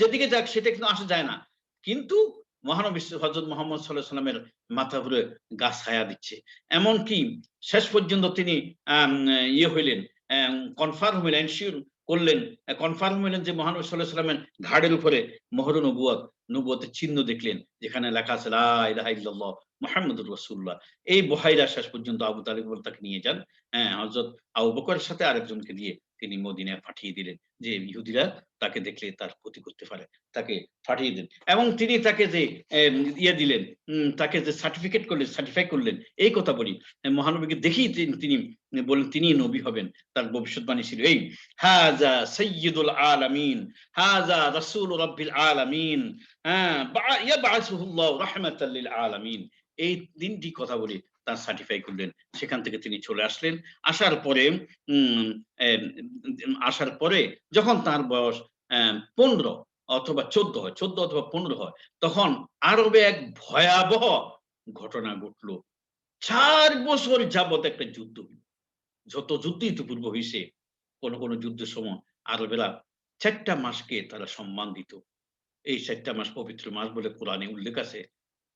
যেদিকে যাক সেটা কিন্তু আসা যায় না। কিন্তু মহানবী হযরত মুহাম্মদ সাল্লাল্লাহু আলাইহি ওয়াসাল্লামের মাথা উপরে গাছ ছায়া দিচ্ছে। এমনকি শেষ পর্যন্ত তিনি আম হইলেন, কনফার্ম হইলেন, এনশিওর করলেন, কনফার্ম হইলেন যে মহানবী সাল্লাল্লাহু আলাইহি ওয়াসাল্লামের ঘাড়ের উপরে মোহর নবুয়ত, নবুয়তের চিহ্ন দেখলেন। যেখানে লেখা আছে লা ইলাহা ইল্লাল্লাহ মুহাম্মাদুর রাসূলুল্লাহ। এই বহাইরা শেষ পর্যন্ত আবু তালিব তাকে নিয়ে যান। হযরত আবু বকরের সাথে আরেকজনকে দিয়ে তিনি মদিনায় পাঠিয়ে দিলেন। যে ইহুদিরা তাকে দেখলে তার ক্ষতি করতে পারে। তাকে পাঠিয়ে দেন। এবং তিনি তাকে যে দিলেন, তাকে যে সার্টিফিকেট করলেন, সার্টিফাই করলেন এই কথা বলি। মহানবীকে দেখেই তিনি বললেন তিনিই নবী হবেন। তার ভবিষ্যৎবাণী ছিল এই, হাযা সাইয়্যিদুল আলামিন, হাযা রাসূলু রাব্বিল আলামিন, ইয়াবআসুহুল্লাহু রাহমাতাল লিল আলামিন। এই ৩ টি কথা বলে তার সার্টিফাই করলেন। সেখান থেকে তিনি চলে আসলেন। আসার পরে উম এম আসার পরে যখন তার বয়স ১৫ অথবা ১৪ হয়, ১৪ অথবা ১৫ হয়, তখন আরবে এক ভয়াবহ ঘটনা ঘটল। ৪ বছর যাবৎ একটা যুদ্ধ হইল। যত যুদ্ধই ইতিপূর্বে হইছে, কোন যুদ্ধের সময় আরবেরা ৪ টা মাসকে তারা সম্মান দিত। এই ৪ টা মাস পবিত্র মাস বলে কোরআনে উল্লেখ আছে।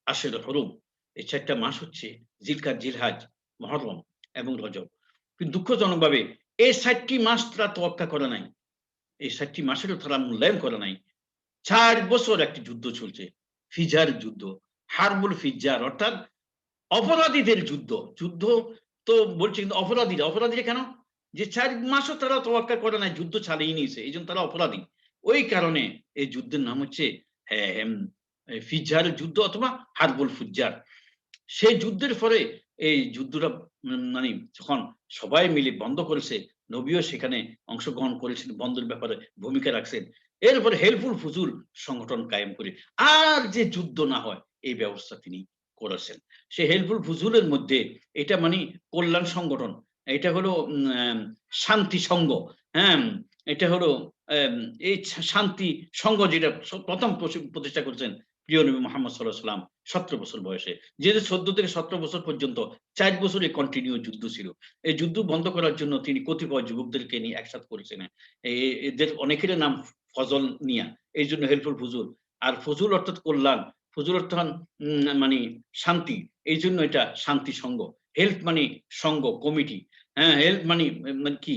আশরে হরম। এই ৪ টা মাস হচ্ছে জিলকাদ, জিলহাজ, মুহররম এবং রজব। কিন্তু দুঃখজনকভাবে এই ৪ টি মাস তারা তোয়াক্কা করে নাই। এই ৪ টি মাসেরও তারা মূল্যায়ন করে নাই। ৪ বছর একটি যুদ্ধ চলছে। ফিজার যুদ্ধ। হারবুল ফিজ্জার অর্থাৎ অপরাধীদের যুদ্ধ, যুদ্ধ তো বলছে, কিন্তু অপরাধীরা কেন? যে 4 মাসও তারা তোয়াক্কা করে না, যুদ্ধ চালিয়ে নিয়েছে, এই জন্য তারা অপরাধী। ওই কারণে এই যুদ্ধের নাম হচ্ছে ফিজ্জারের যুদ্ধ অথবা হারবুল ফুজ্জার। সেই যুদ্ধের পরে এই যুদ্ধটা মানে যখন সবাই মিলে বন্ধ করেছে, নবীও সেখানে অংশগ্রহণ করেছেন, বন্ধের ব্যাপারে ভূমিকা রাখছেন। এরপরে হেল্পফুল ফুজুল সংগঠন কায়েম করে আর যে যুদ্ধ না হয় এই ব্যবস্থা তিনি করেছেন। সে হেল্পফুল ফুজুলের মধ্যে এটা মানে কল্যাণ সংগঠন, এটা হলো শান্তি সংঘ, হ্যাঁ, এটা হলো আম এই শান্তি সংঘ যেটা প্রথম প্রতিষ্ঠা করেছেন প্রিয় নবী মোহাম্মদ সাল্লাল্লাহু আলাইহি ওয়াসাল্লাম ১৭ বছর বয়সে। যেহেতু ১৪ থেকে ১৭ বছর পর্যন্ত ৪ বছরের কন্টিনিউ যুদ্ধ ছিল। এই যুদ্ধ বন্ধ করার জন্য তিনি কতিপয় যুবকদেরকে নিয়ে একসাথে করেছেন। এদের অনেকের নাম ফজল মিয়া। এইজন্য হেল্পফুল ফুজুল। আর ফুজুল অর্থাৎ কল্যাণ, ফুজুল অর্থ মানে শান্তি। এইজন্য এটা শান্তি সংঘ। হেল্প মানে সংঘ, কমিটি। হ্যাঁ, হেল্প মানে মানে কি?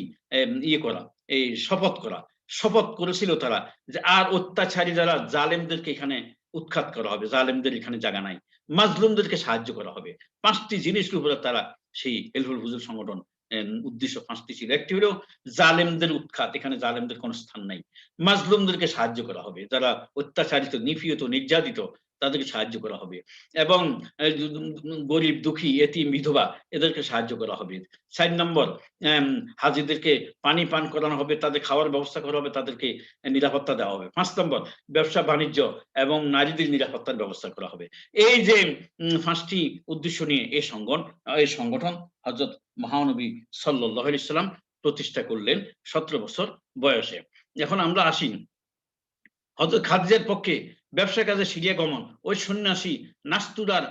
ইয়ে করা, এই শপথ করা। শপথ করেছিল তারা যে আর অত্যাচারী যারা জালেমদেরকে এখানে উৎখাত করা হবে, জালেমদের এখানে জায়গা নাই, মাজলুমদেরকে সাহায্য করা হবে। ৫টি জিনিসের উপরে তারা সেই হেল্পফুল ফুজুল সংগঠন উদ্দেশ্য ৫টি ছিল। একটি হলো জালেমদের উৎখাত, এখানে জালেমদের কোনো স্থান নাই। মাজলুমদেরকে সাহায্য করা হবে, যারা অত্যাচারিত, নিপীড়িত, নির্যাতিত তাদেরকে সাহায্য করা হবে এবং গরিব, দুঃখী, এতিম, বিধবা এদেরকে সাহায্য করা হবে। ৪ নম্বর, হাজীদেরকে পানি পান করানো হবে, তাদের খাওয়ার ব্যবস্থা করা হবে, তাদেরকে নিরাপত্তা দেওয়া হবে। ৫ নম্বর, ব্যবসা বাণিজ্য এবং নারীদের নিরাপত্তার ব্যবস্থা করা হবে। এই যে ৫টি উদ্দেশ্য নিয়ে এই সংগঠন হযরত মহানবী সাল্লাল্লাহু আলাইহি সাল্লাম প্রতিষ্ঠা করলেন ১৭ বছর বয়সে। এখন আমরা আসি হযরত খাদিজার পক্ষে ব্যবসা কাজে সিরিয়া গমন, ওই সন্ন্যাসী নাস্তুরার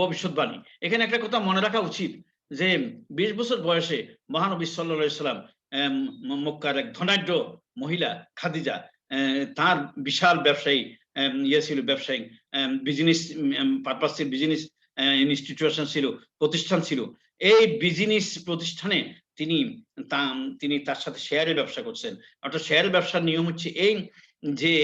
ভবিষ্যৎবাণী। এখানে একটা কথা মনে রাখা উচিত যে ২০ বছর বয়সে মহানবী সাল্লাল্লাহু আলাইহি সাল্লাম মক্কার এক ধনাঢ্য মহিলা খাদিজা, তার বিশাল ব্যবসায়ী ইয়ে ছিল, ব্যবসায়িক বিজনেস পারপাস ছিল, বিজনেস ইনস্টিটিউশন ছিল, প্রতিষ্ঠান ছিল। এই বিজনেস প্রতিষ্ঠানে তিনি তিনি তার সাথে শেয়ারের ব্যবসা করছেন। অর্থাৎ শেয়ারের ব্যবসার নিয়ম হচ্ছে এই যে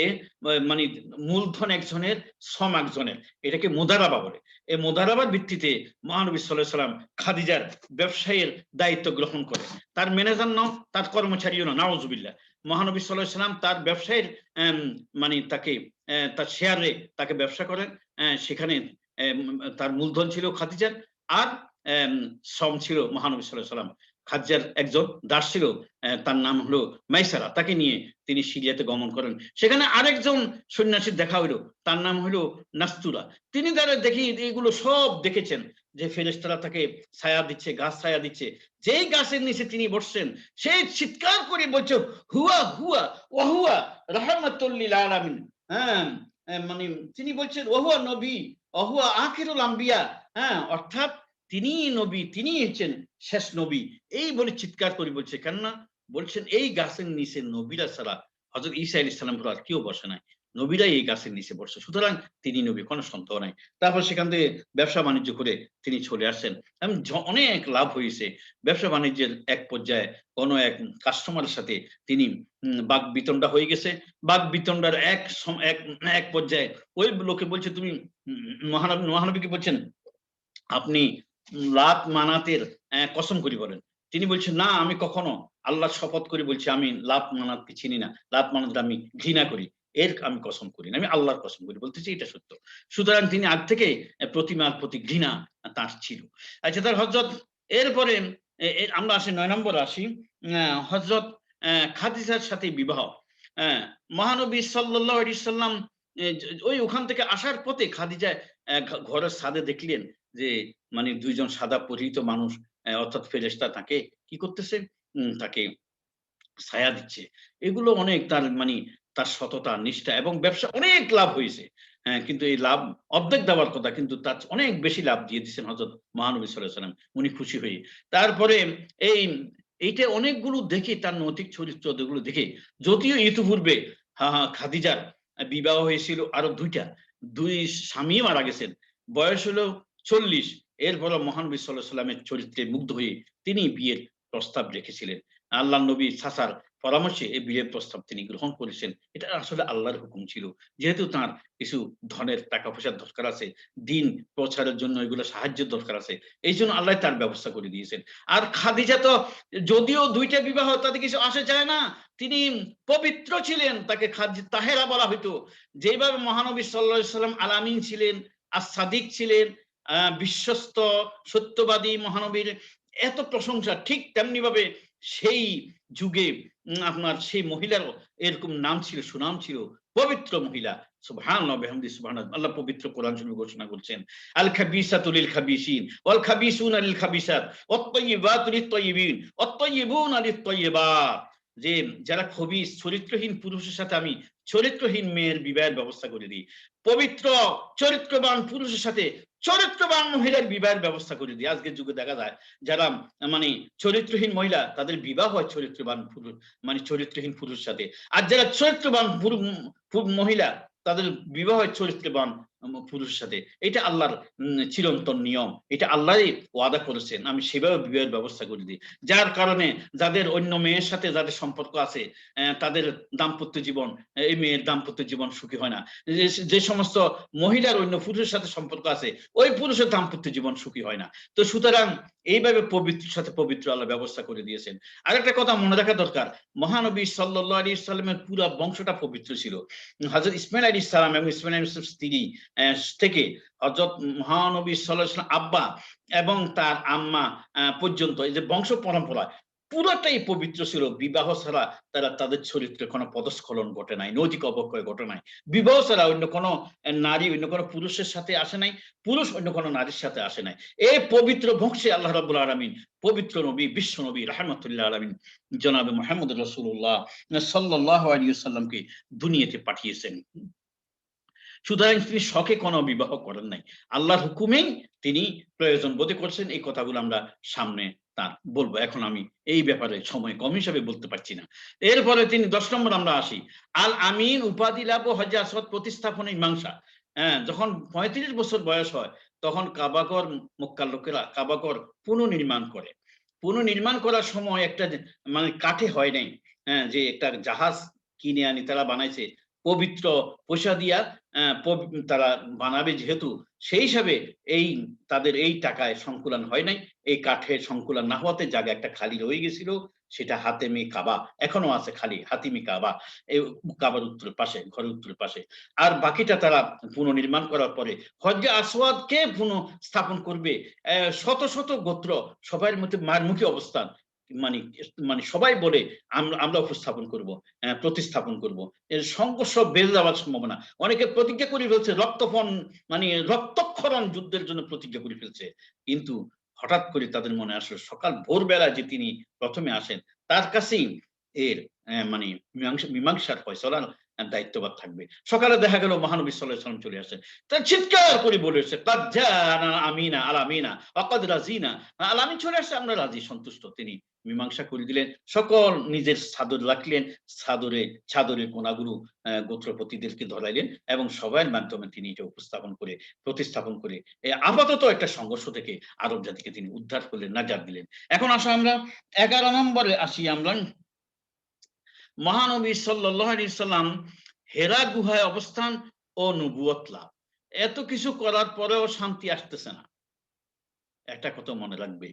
মানে মূলধন একজনের, শ্রম একজনের, এটাকে মুদারাবা বলে। এই মুদারাবার ভিত্তিতে মহানবী সাল্লাল্লাহু আলাইহি সাল্লাম খাদিজার ব্যবসায়ের দায়িত্ব গ্রহণ করেন। তার ম্যানেজার নন, তার কর্মচারীও নন, নাউজুবিল্লাহ। মহানবী সাল্লাল্লাহু আলাইহি সাল্লাম তার ব্যবসায়ের মানে তাকে তার শেয়ারে তাকে ব্যবসা করেন। সেখানে তার মূলধন ছিল খাদিজার, আর শ্রম ছিল মহানবী সাল্লাল্লাহু আলাইহি সাল্লাম। খাদিজার একজন দাস ছিল, তার নাম হলো মাইসারা, তাকে নিয়ে তিনি সিরিয়াতে গমন করেন। সেখানে আরেকজন সন্ন্যাসীর দেখা হইল, তার নাম হলো নাস্তুরা। তিনি তারা দেখি এগুলো সব দেখেছেন যে ফেরেশতারা তাকে ছায়া দিচ্ছে, গাছ ছায়া দিচ্ছে। যেই গাছের নিচে তিনি বসছেন, সেই চিৎকার করে বলছে হুয়া হুয়া ওয়াহুয়া রাহমাতুল লিল আলামিন। হ্যাঁ, মানে তিনি বলছেন ওহুয়া নবী ওহুয়া আখিরুল আম্বিয়া। হ্যাঁ, অর্থাৎ তিনিই নবী, তিনিই হচ্ছেন শেষ নবী। এই বলে চিৎকার করে বলছে, কেননা বলছেন এই গাছের নিচে নবীরা ছাড়া হযরত ঈসা আলাইহিস সালাম আর কেউ বসে নাই। নবীরাই এই গাছের নিচে বসছে। সুতরাং তিনি নবী, কোনো সন্দেহ নাই। তারপর সেখান থেকে ব্যবসা বাণিজ্য করে তিনি চলে আসছেন এবং অনেক লাভ হয়েছে। ব্যবসা বাণিজ্যের এক পর্যায়ে কোনো এক কাস্টমারের সাথে তিনি বাকবিতণ্ডা হয়ে গেছে। বাকবিতণ্ডার এক পর্যায়ে ওই লোকে বলছে, তুমি মহানবীকে বলছেন, আপনি লাত মানাতের কসম করে বলেন। তিনি বলছেন, না আমি কখনো আল্লাহর শপথ করে বলছি আমি লাত মানাতকে চিনি না। লাত মানাতকে আমি ঘৃণা করি। এর আমি কসম করি না। আমি আল্লাহর কসম করি বলতেছি, এটা সত্য। সুতরাং তিনি আগ থেকে প্রতিমার প্রতি ঘৃণা তার ছিল। আচ্ছা, তার হযরত এরপরে আমরা আসি ৯ নম্বরে আসি। হযরত খাদিজার সাথে বিবাহ। মহানবী সাল্লাল্লাহু আলাইহি সাল্লাম ওই ওখান থেকে আসার পথে খাদিজা ঘরের ছাদে দেখলেন যে মানে ২ জন সাদা পরিহিত মানুষ, অর্থাৎ ফেরেশতা তাকে কি করতেছে? তাকে ছায়া দিচ্ছে। এগুলো অনেক তার মানে তার সততা, নিষ্ঠা এবং ব্যবসা অনেক লাভ হইছে। কিন্তু এই লাভ অর্ধেক দেওয়ার কথা, কিন্তু তার অনেক বেশি লাভ দিয়ে দিয়েছেন হযরত মহানবী সাল্লাল্লাহু আলাইহি ওয়াসাল্লাম। উনি খুশি হয়ে। তারপরে এই এইটা অনেকগুলো দেখে, তার নৈতিক চরিত্র যেগুলো দেখে, যদিও ইতিপূর্বে খাদিজার বিবাহ হয়েছিল আরো ২ টা। ২ স্বামী মারা গেছেন। বয়স হলো ৪০। এরপরও মহানবী সাল্লাল্লাহু আলাইহি ওয়াসাল্লামের চরিত্রে মুগ্ধ হয়ে তিনি বিয়ের প্রস্তাব রেখেছিলেন। আল্লাহ নবী চাচার পরামর্শে এই বিয়ের প্রস্তাব তিনি গ্রহণ করেছেন। এটা আসলে আল্লাহর হুকুম ছিল। যেহেতু তার কিছু ধনের টাকা পয়সার দরকার আছে, দিন প্রচারের জন্য এগুলো সাহায্যের দরকার আছে। এইজন্য আল্লাহ তার ব্যবস্থা করে দিয়েছেন। আর খাদিজা তো যদিও ২ টা বিবাহ তাতে কিছু আসে যায় না। তিনি পবিত্র ছিলেন, তাকে তাহেরা বলা হইতো। যেভাবে মহানবী সাল্লাল্লাহু আলাইহি সাল্লাম আল আমিন ছিলেন, সাদিক ছিলেন, বিশ্বস্ত সত্যবাদী মহানবীর এত প্রশংসা, ঠিক তেমনি ভাবে সেই যুগে আপনার সেই মহিলারও এরকম নাম ছিল, সুনাম ছিল, পবিত্র মহিলা। সুবহানাল্লাহ বিহামদি সুবহানাল্লাহ। আল্লাহ পবিত্র কোরআন শরীফে ঘোষণা করছেন, আল খাবিসাতু লিল খাবিসিন ওয়াল খাবিসুনা লিল খাবিসাত ওয়াত তাইয়িবাতু লিত তাইয়িবিন ওয়াত তাইয়িবুনা লিত তাইয়িবাত। যে যারা খবিস চরিত্রহীন পুরুষের সাথে আমি চরিত্রহীন মেয়ের বিবাহের ব্যবস্থা করে দিই, পবিত্র চরিত্রবান পুরুষের সাথে চরিত্রবান মহিলার বিবাহের ব্যবস্থা করে দিই। আজকের যুগে দেখা যায় যারা মানে চরিত্রহীন মহিলা তাদের বিবাহ হয় চরিত্রবান পুরুষ মানে চরিত্রহীন পুরুষের সাথে, আর যারা চরিত্রবান মহিলা তাদের বিবাহ হয় চরিত্রবান পুরুষের সাথে। এটা আল্লাহর চিরন্তন নিয়ম, এটা আল্লাহই ওয়াদা করেছেন, আমি সেভাবে বিবাহের ব্যবস্থা করে দিই। যার কারণে যাদের অন্য মেয়ের সাথে যাদের সম্পর্ক আছে তাদের দাম্পত্য জীবন, এই মেয়ের দাম্পত্য জীবন সুখী হয় না। যে সমস্ত মহিলার অন্য পুরুষের সাথে সম্পর্ক আছে ওই পুরুষের দাম্পত্য জীবন সুখী হয় না। তো সুতরাং এইভাবে পবিত্রের সাথে পবিত্র আল্লাহ ব্যবস্থা করে দিয়েছেন। আরেকটা কথা মনে রাখা দরকার, মহানবী সাল্লাল্লাহু আলাইহি সাল্লামের পুরো বংশটা পবিত্র ছিল। হযরত ইসমাঈল আলাইহিস সালাম এবং ইসমাঈল আলাইহিস স্ত্রী থেকে হযরত মহানবী সাল্লাল্লাহু আলাইহি ওয়াসাল্লাম আব্বা এবং তার আম্মা পর্যন্ত এই যে বংশ পরম্পরা পুরোটাই পবিত্র ছিল। বিবাহ ছাড়া তারা তাদের চরিত্রে কোনো পদস্খলন ঘটে নাই, নৈতিক অবক্ষয় ঘটে নাই। বিবাহ ছাড়া অন্য কোনো নারী অন্য কোনো পুরুষের সাথে আসে নাই, পুরুষ অন্য কোনো নারীর সাথে আসে নাই। এই পবিত্র বংশে আল্লাহ রাব্বুল আলামিন পবিত্র নবী, বিশ্ব নবী রাহমাতুল্লিল আলামিন জনাবে মুহাম্মদ রাসূলুল্লাহ সাল্লাল্লাহু আলাইহি ওয়াসাল্লামকে দুনিয়াতে পাঠিয়েছেন। সুতরাং তিনি শখে কোনো বিবাহ করেন নাই, আল্লাহর হুকুমেই তিনি প্রয়োজন বোধে করছেন। এই কথাগুলো আমরা সামনে তার বলবো। এখন আমি এই ব্যাপারে সময় কম হিসাবে বলতে পারছি না। এরপরে তিনি ১০ নম্বর আমরা আসি, আল আমিন উপাধি লাভ ও হজ্জে আসওয়াদ প্রতিস্থাপনে মীমাংসা। যখন ৩৫ বছর বয়স হয় তখন কাবাঘর মক্কার লোকেরা কাবাঘর পুনর্নির্মাণ করে। পুনর্নির্মাণ করার সময় একটা মানে কাঠে হয় নাই, যে একটা জাহাজ কিনে আনি তারা বানাইছে পবিত্র পয়সা দিয়া, তারা বানাবে যেহেতু সেই হিসাবে এই তাদের এই টাকায় সংকুলান হয় নাই। এই কাঠের সংকুলান না হওয়াতে জায়গা একটা খালি রয়ে গেছিল, সেটা হাতেমে কাবা এখনো আছে খালি, হাতিমি কাবা, এই কাবার উত্তরের পাশে, ঘরের উত্তরের পাশে। আর বাকিটা তারা পুনর্নির্মাণ করার পরে হজ্জে আসওয়াদকে পুনঃস্থাপন করবে। শত শত গোত্র সবার মধ্যে মারমুখী অবস্থান, মানে মানে সবাই বলে আমরা উপস্থাপন করব, প্রতিস্থাপন করব। এর সংঘর্ষ বেড়ে যাওয়ার সম্ভাবনা, অনেকে প্রতিজ্ঞা করে ফেলছে রক্তপণ মানে রক্তক্ষরণ যুদ্ধের জন্য প্রতিজ্ঞা করে ফেলছে। কিন্তু হঠাৎ করে তাদের মনে আসলো সকাল ভোরবেলা যে তিনি প্রথমে আসেন তার কাছেই এর মানে মীমাংসার ফয়সালার দায়িত্বভার থাকবে। সকালে দেখা গেল মহানবী সাল্লাল্লাহু আলাইহি ওয়াসাল্লাম চলে আসেন, তার চিৎকার করে বলেছে কাদ জানা আমিনা আল আমিনা ওয়া কাদ রাজিনা, আল আমিন চলে আসছে, আমরা রাজি সন্তুষ্ট। তিনি মীমাংসা করে দিলেন, সকল নিজের চাদর রাখলেন, চাদরের কোনাগুলো গোত্রপতিদেরকে ধরাইলেন এবং সবার মাধ্যমে তিনি এটা উপস্থাপন করে প্রতিস্থাপন করে আপাতত একটা সংঘর্ষ থেকে আরব জাতিকে তিনি উদ্ধার করলেন, নাজাত দিলেন। এখন আসো আমরা ১১ নম্বরে আসি। আমরা মহানবী সাল্লাল্লাহু আলাইহি সাল্লাম হেরা গুহায় অবস্থান ও নবুয়ত লাভ। এত কিছু করার পরেও শান্তি আসতেছে না। একটা কথা মনে রাখবে,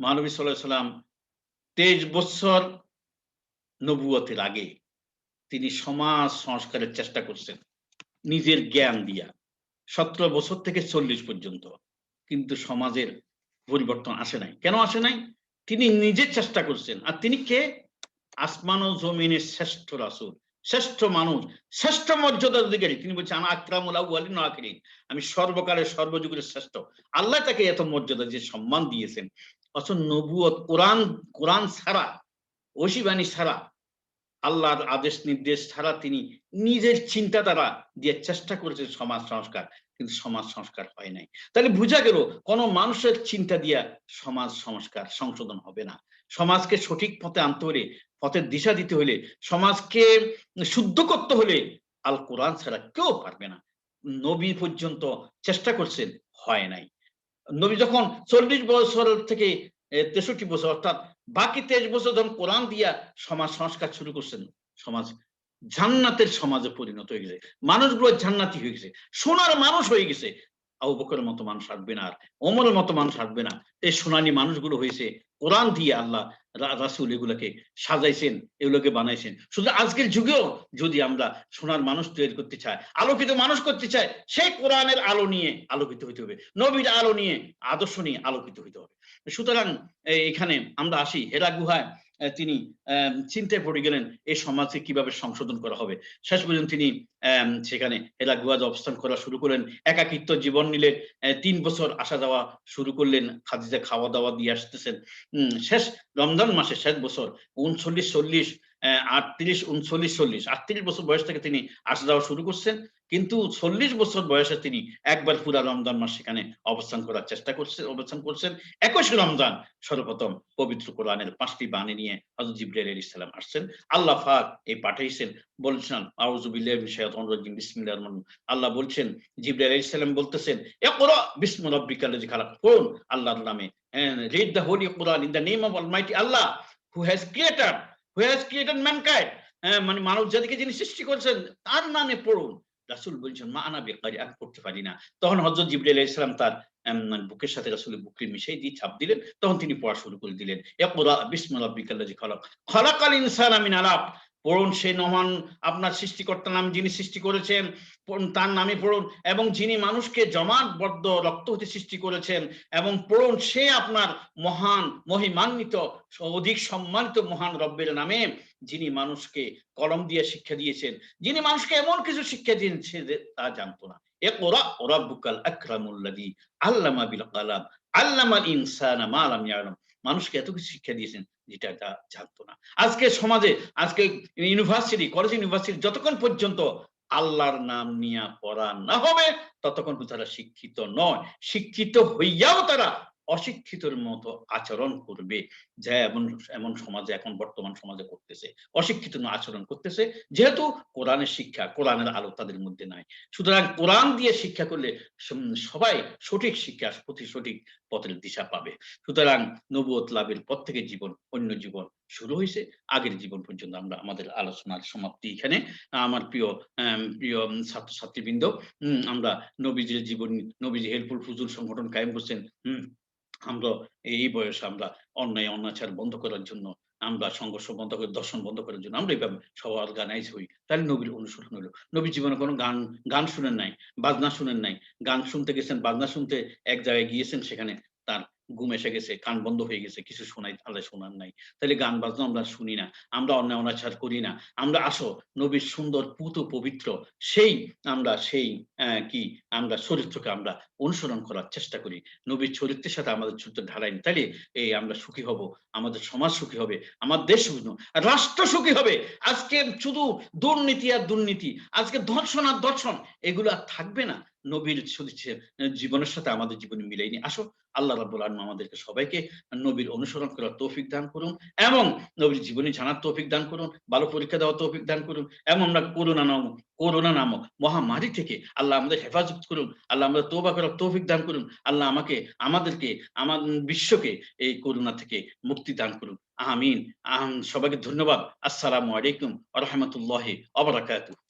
মহানবী সাল্লাল্লাহু আলাইহি সাল্লাম ২৩ বছর নবুয়তের আগে তিনি সমাজ সংস্কারের চেষ্টা করছেন নিজের জ্ঞান দিয়া, ১৭ বছর থেকে ৪০ পর্যন্ত। কিন্তু সমাজের পরিবর্তন আসে নাই। কেন আসে নাই? তিনি নিজে চেষ্টা করছেন। আর তিনি কে? আসমান ও জমিনের শ্রেষ্ঠ রাসূল, শ্রেষ্ঠ মানুষ, শ্রেষ্ঠ মর্যাদার অধিকারী। তিনি বলছেন আনা আকরামুল আউয়ালিন ওয়া আখিরিন, আমি সর্বকালের সর্বযুগের শ্রেষ্ঠ। আল্লাহ তাকে এত মর্যাদা যে সম্মান দিয়েছেন। অথচ নবুয়ত কোরআন ছাড়া, ওহীবাণী ছাড়া, আল্লাহর আদেশ নির্দেশ ছাড়া তিনি নিজের চিন্তা দ্বারা দিয়ে চেষ্টা করেছেন সমাজ সংস্কার, কিন্তু সমাজ সংস্কার হয় নাই। তাহলে বোঝা গেল কোন মানুষের চিন্তা দিয়া সমাজ সংস্কার সংশোধন হবে না। সমাজকে সঠিক পথে আনতে হলে, পথের দিশা দিতে হলে, সমাজকে শুদ্ধ করতে হলে আল কোরআন ছাড়া কেউ পারবে না। নবী পর্যন্ত চেষ্টা করছেন, হয় নাই। নবী যখন ৪০ বছর থেকে ৬৩ বছর অর্থাৎ বাকি 23 বছর যখন কোরআন দিয়া সমাজ সংস্কার শুরু করছেন, সমাজ জান্নাতের সমাজে পরিণত হয়ে গেছে, মানুষগুলো জান্নাতি হয়ে গেছে, সোনার মানুষ হয়ে গেছে। আবু বকরের মতো মানুষ আসবে না, আর ওমরের মতো মানুষ আসবে না। এই সোনালী মানুষগুলো হয়েছে কোরআন দিয়ে আল্লাহ রাসূল এগুলোকে সাজাইছেন, এগুলোকে বানাইছেন। শুধু আজকের যুগেও যদি আমরা সোনার মানুষ তৈরি করতে চাই, আলোকিত মানুষ করতে চাই, সেই কোরআনের আলো নিয়ে আলোকিত হইতে হবে, নবীর আলো নিয়ে, আদর্শ নিয়ে আলোকিত হইতে হবে। সুতরাং এখানে আমরা আসি, হেরা গুহায় তিনি চিন্তায় পড়ে গেলেন এই সমাজকে কিভাবে সংশোধন করা হবে। শেষ পর্যন্ত তিনি সেখানে হেরা গুহায় অবস্থান করা শুরু করলেন, একাকিত্ব জীবন নিলেন। ৩ বছর আসা যাওয়া শুরু করলেন, খাদিজা খাওয়া দাওয়া দিয়ে আসতেছেন। শেষ রমজান মাসের শেষ বছর ৩৯ ৪০ ৩৮ ৩৯ ৪০ ৩৮ বছর বয়স থেকে তিনি আসা যাওয়া শুরু করছেন। কিন্তু ৪০ বছর বয়সে তিনি একবার পুরা রমজান মাস সেখানে অবস্থান করার চেষ্টা অবস্থান করছেন। ২১ রমজান সর্বপ্রথম পবিত্র কোরআনের ৫টি বাণী নিয়ে হযরত জিবরাইল আলাইহিস সালাম আসছেন। আল্লাহ পাক এই পাঠাইছেন, বলছেন আউযু বিল্লাহি মিনাশ শাইতানির রাজিম বিসমিল্লাহির রহমানির রহিম। আল্লাহ বলছেন, জিবরাইল আলাইহিস সালাম বলতেছেন, ইকরা বিসমি রাব্বিকাল্লাযী খালাক, পড়ুন আল্লাহর নামে। Read the Holi Quran in the name of Almighty Allah who has created mankind. মানে মানব জাতিকে যিনি সৃষ্টি করেছেন তার নামে পড়ুন। রাসূল বলছেন, মা আনা বিকারি, আমি পড়তে পারি না। তখন হযরত জিবরাইল আলাইহিস সালাম তার মানে বুকের সাথে রাসূলের বুকে মিশাই দিয়ে চাপ দিলেন। তখন তিনি পড়া শুরু করে দিলেন, ইকরা বিসমি রাব্বিকাল্লাযী খালাক, খালাকাল ইনসানা মিন আলাক। পড়ুন সেই মহান আপনার সৃষ্টিকর্তার নাম, যিনি সৃষ্টি করেছেন, তার নামে পড়ুন। এবং যিনি মানুষকে জমাটবদ্ধ রক্ত হতে সৃষ্টি করেছেন, এবং পড়ুন সে আপনার মহান মহিমান্বিত অধিক সম্মানিত মহান রব্বের নামে, যিনি মানুষকে কলম দিয়ে শিক্ষা দিয়েছেন, যিনি মানুষকে এমন কিছু শিক্ষা দিয়েছেন যে তা জানতো না। ইকরা রাব্বুকাল আকরামুল্লাযী আল্লামা বিল কালাম আল্লামাল ইনসানা মা লাম ইয়ালাম। মানুষকে এত কিছু শিক্ষা দিয়েছেন যেটা তা জানতো না। আজকে সমাজে, আজকে ইউনিভার্সিটি, কলেজ ইউনিভার্সিটি যতক্ষণ পর্যন্ত আল্লাহর নাম নিয়ে পড়া না হবে ততক্ষণ তারা শিক্ষিত নয়। শিক্ষিত হইয়াও তারা অশিক্ষিতর মতো আচরণ করবে, যা এমন এমন সমাজে এখন বর্তমান সমাজে করতেছে, অশিক্ষিত আচরণ করতেছে, যেহেতু কোরআনের শিক্ষা, কোরআনের আলো তাদের মধ্যে নাই। সুতরাং কোরআন দিয়ে শিক্ষা করলে সবাই সঠিক শিক্ষা, সঠিক পথের দিশা পাবে। সুতরাং নবুয়ত লাভের পর থেকে জীবন, অন্য জীবন শুরু হয়েছে। আগের জীবন পর্যন্ত আমরা আমাদের আলোচনার সমাপ্তি এখানে। আমার প্রিয় ছাত্রছাত্রীবৃন্দ, আমরা নবীজির জীবন, নবীজি হেল্পফুল ফুজুল সংগঠন কায়েম করছেন। আমরা এই বয়সে আমরা অন্যায় অনাচার বন্ধ করার জন্য, আমরা সংঘর্ষ বন্ধ করে, দর্শন বন্ধ করার জন্য আমরা এইভাবে সবাই অর্গানাইজ হই। তাহলে নবীর অনুসরণ হলো। নবী জীবনে কোনো গান শুনেন নাই, বাজনা শুনেন নাই। গান শুনতে গেছেন, বাজনা শুনতে এক জায়গায় গিয়েছেন, সেখানে তার ঘুম এসে গেছে, কান বন্ধ হয়ে গেছে, কিছু আল্লাহ শোনার নাই। তাহলে গান বাজনা আমরা শুনি না, আমরা অন্যায় অনাচার করি না। আমরা আসো নবীর সুন্দর পুত পবিত্র সেই কি আমরা চরিত্রকে আমরা অনুসরণ করার চেষ্টা করি। নবীর চরিত্রের সাথে আমাদের চরিত্র ঢালাই নি। তাইলে এই আমরা সুখী হব, আমাদের সমাজ সুখী হবে, আমার দেশ সুখী হবে, রাষ্ট্র সুখী হবে। আজকে শুধু দুর্নীতি আর দুর্নীতি, আজকে ধর্ষণ আর ধর্ষণ, এগুলো আর থাকবে না। নবীর জীবনের সাথে আমাদের জীবনে মিলাইনি। আসো আল্লাহ রাব্বুল আলামিন আমাদেরকে সবাইকে নবীর অনুসরণ করার তৌফিক দান করুন, এবং নবীর জীবনী জানার তৌফিক দান করুন, ভালো পরীক্ষা দেওয়ার তৌফিক দান করুন, এবং আমরা করোনা নামক মহামারী থেকে আল্লাহ আমাদের হেফাজত করুন, আল্লাহ আমাদের তওবা করার তৌফিক দান করুন, আল্লাহ আমাদেরকে বিশ্বকে এই করোনা থেকে মুক্তি দান করুন। আমিন। সবাইকে ধন্যবাদ। আসসালামু আলাইকুম ওয়া রাহমাতুল্লাহি ওয়া বারাকাতুহু।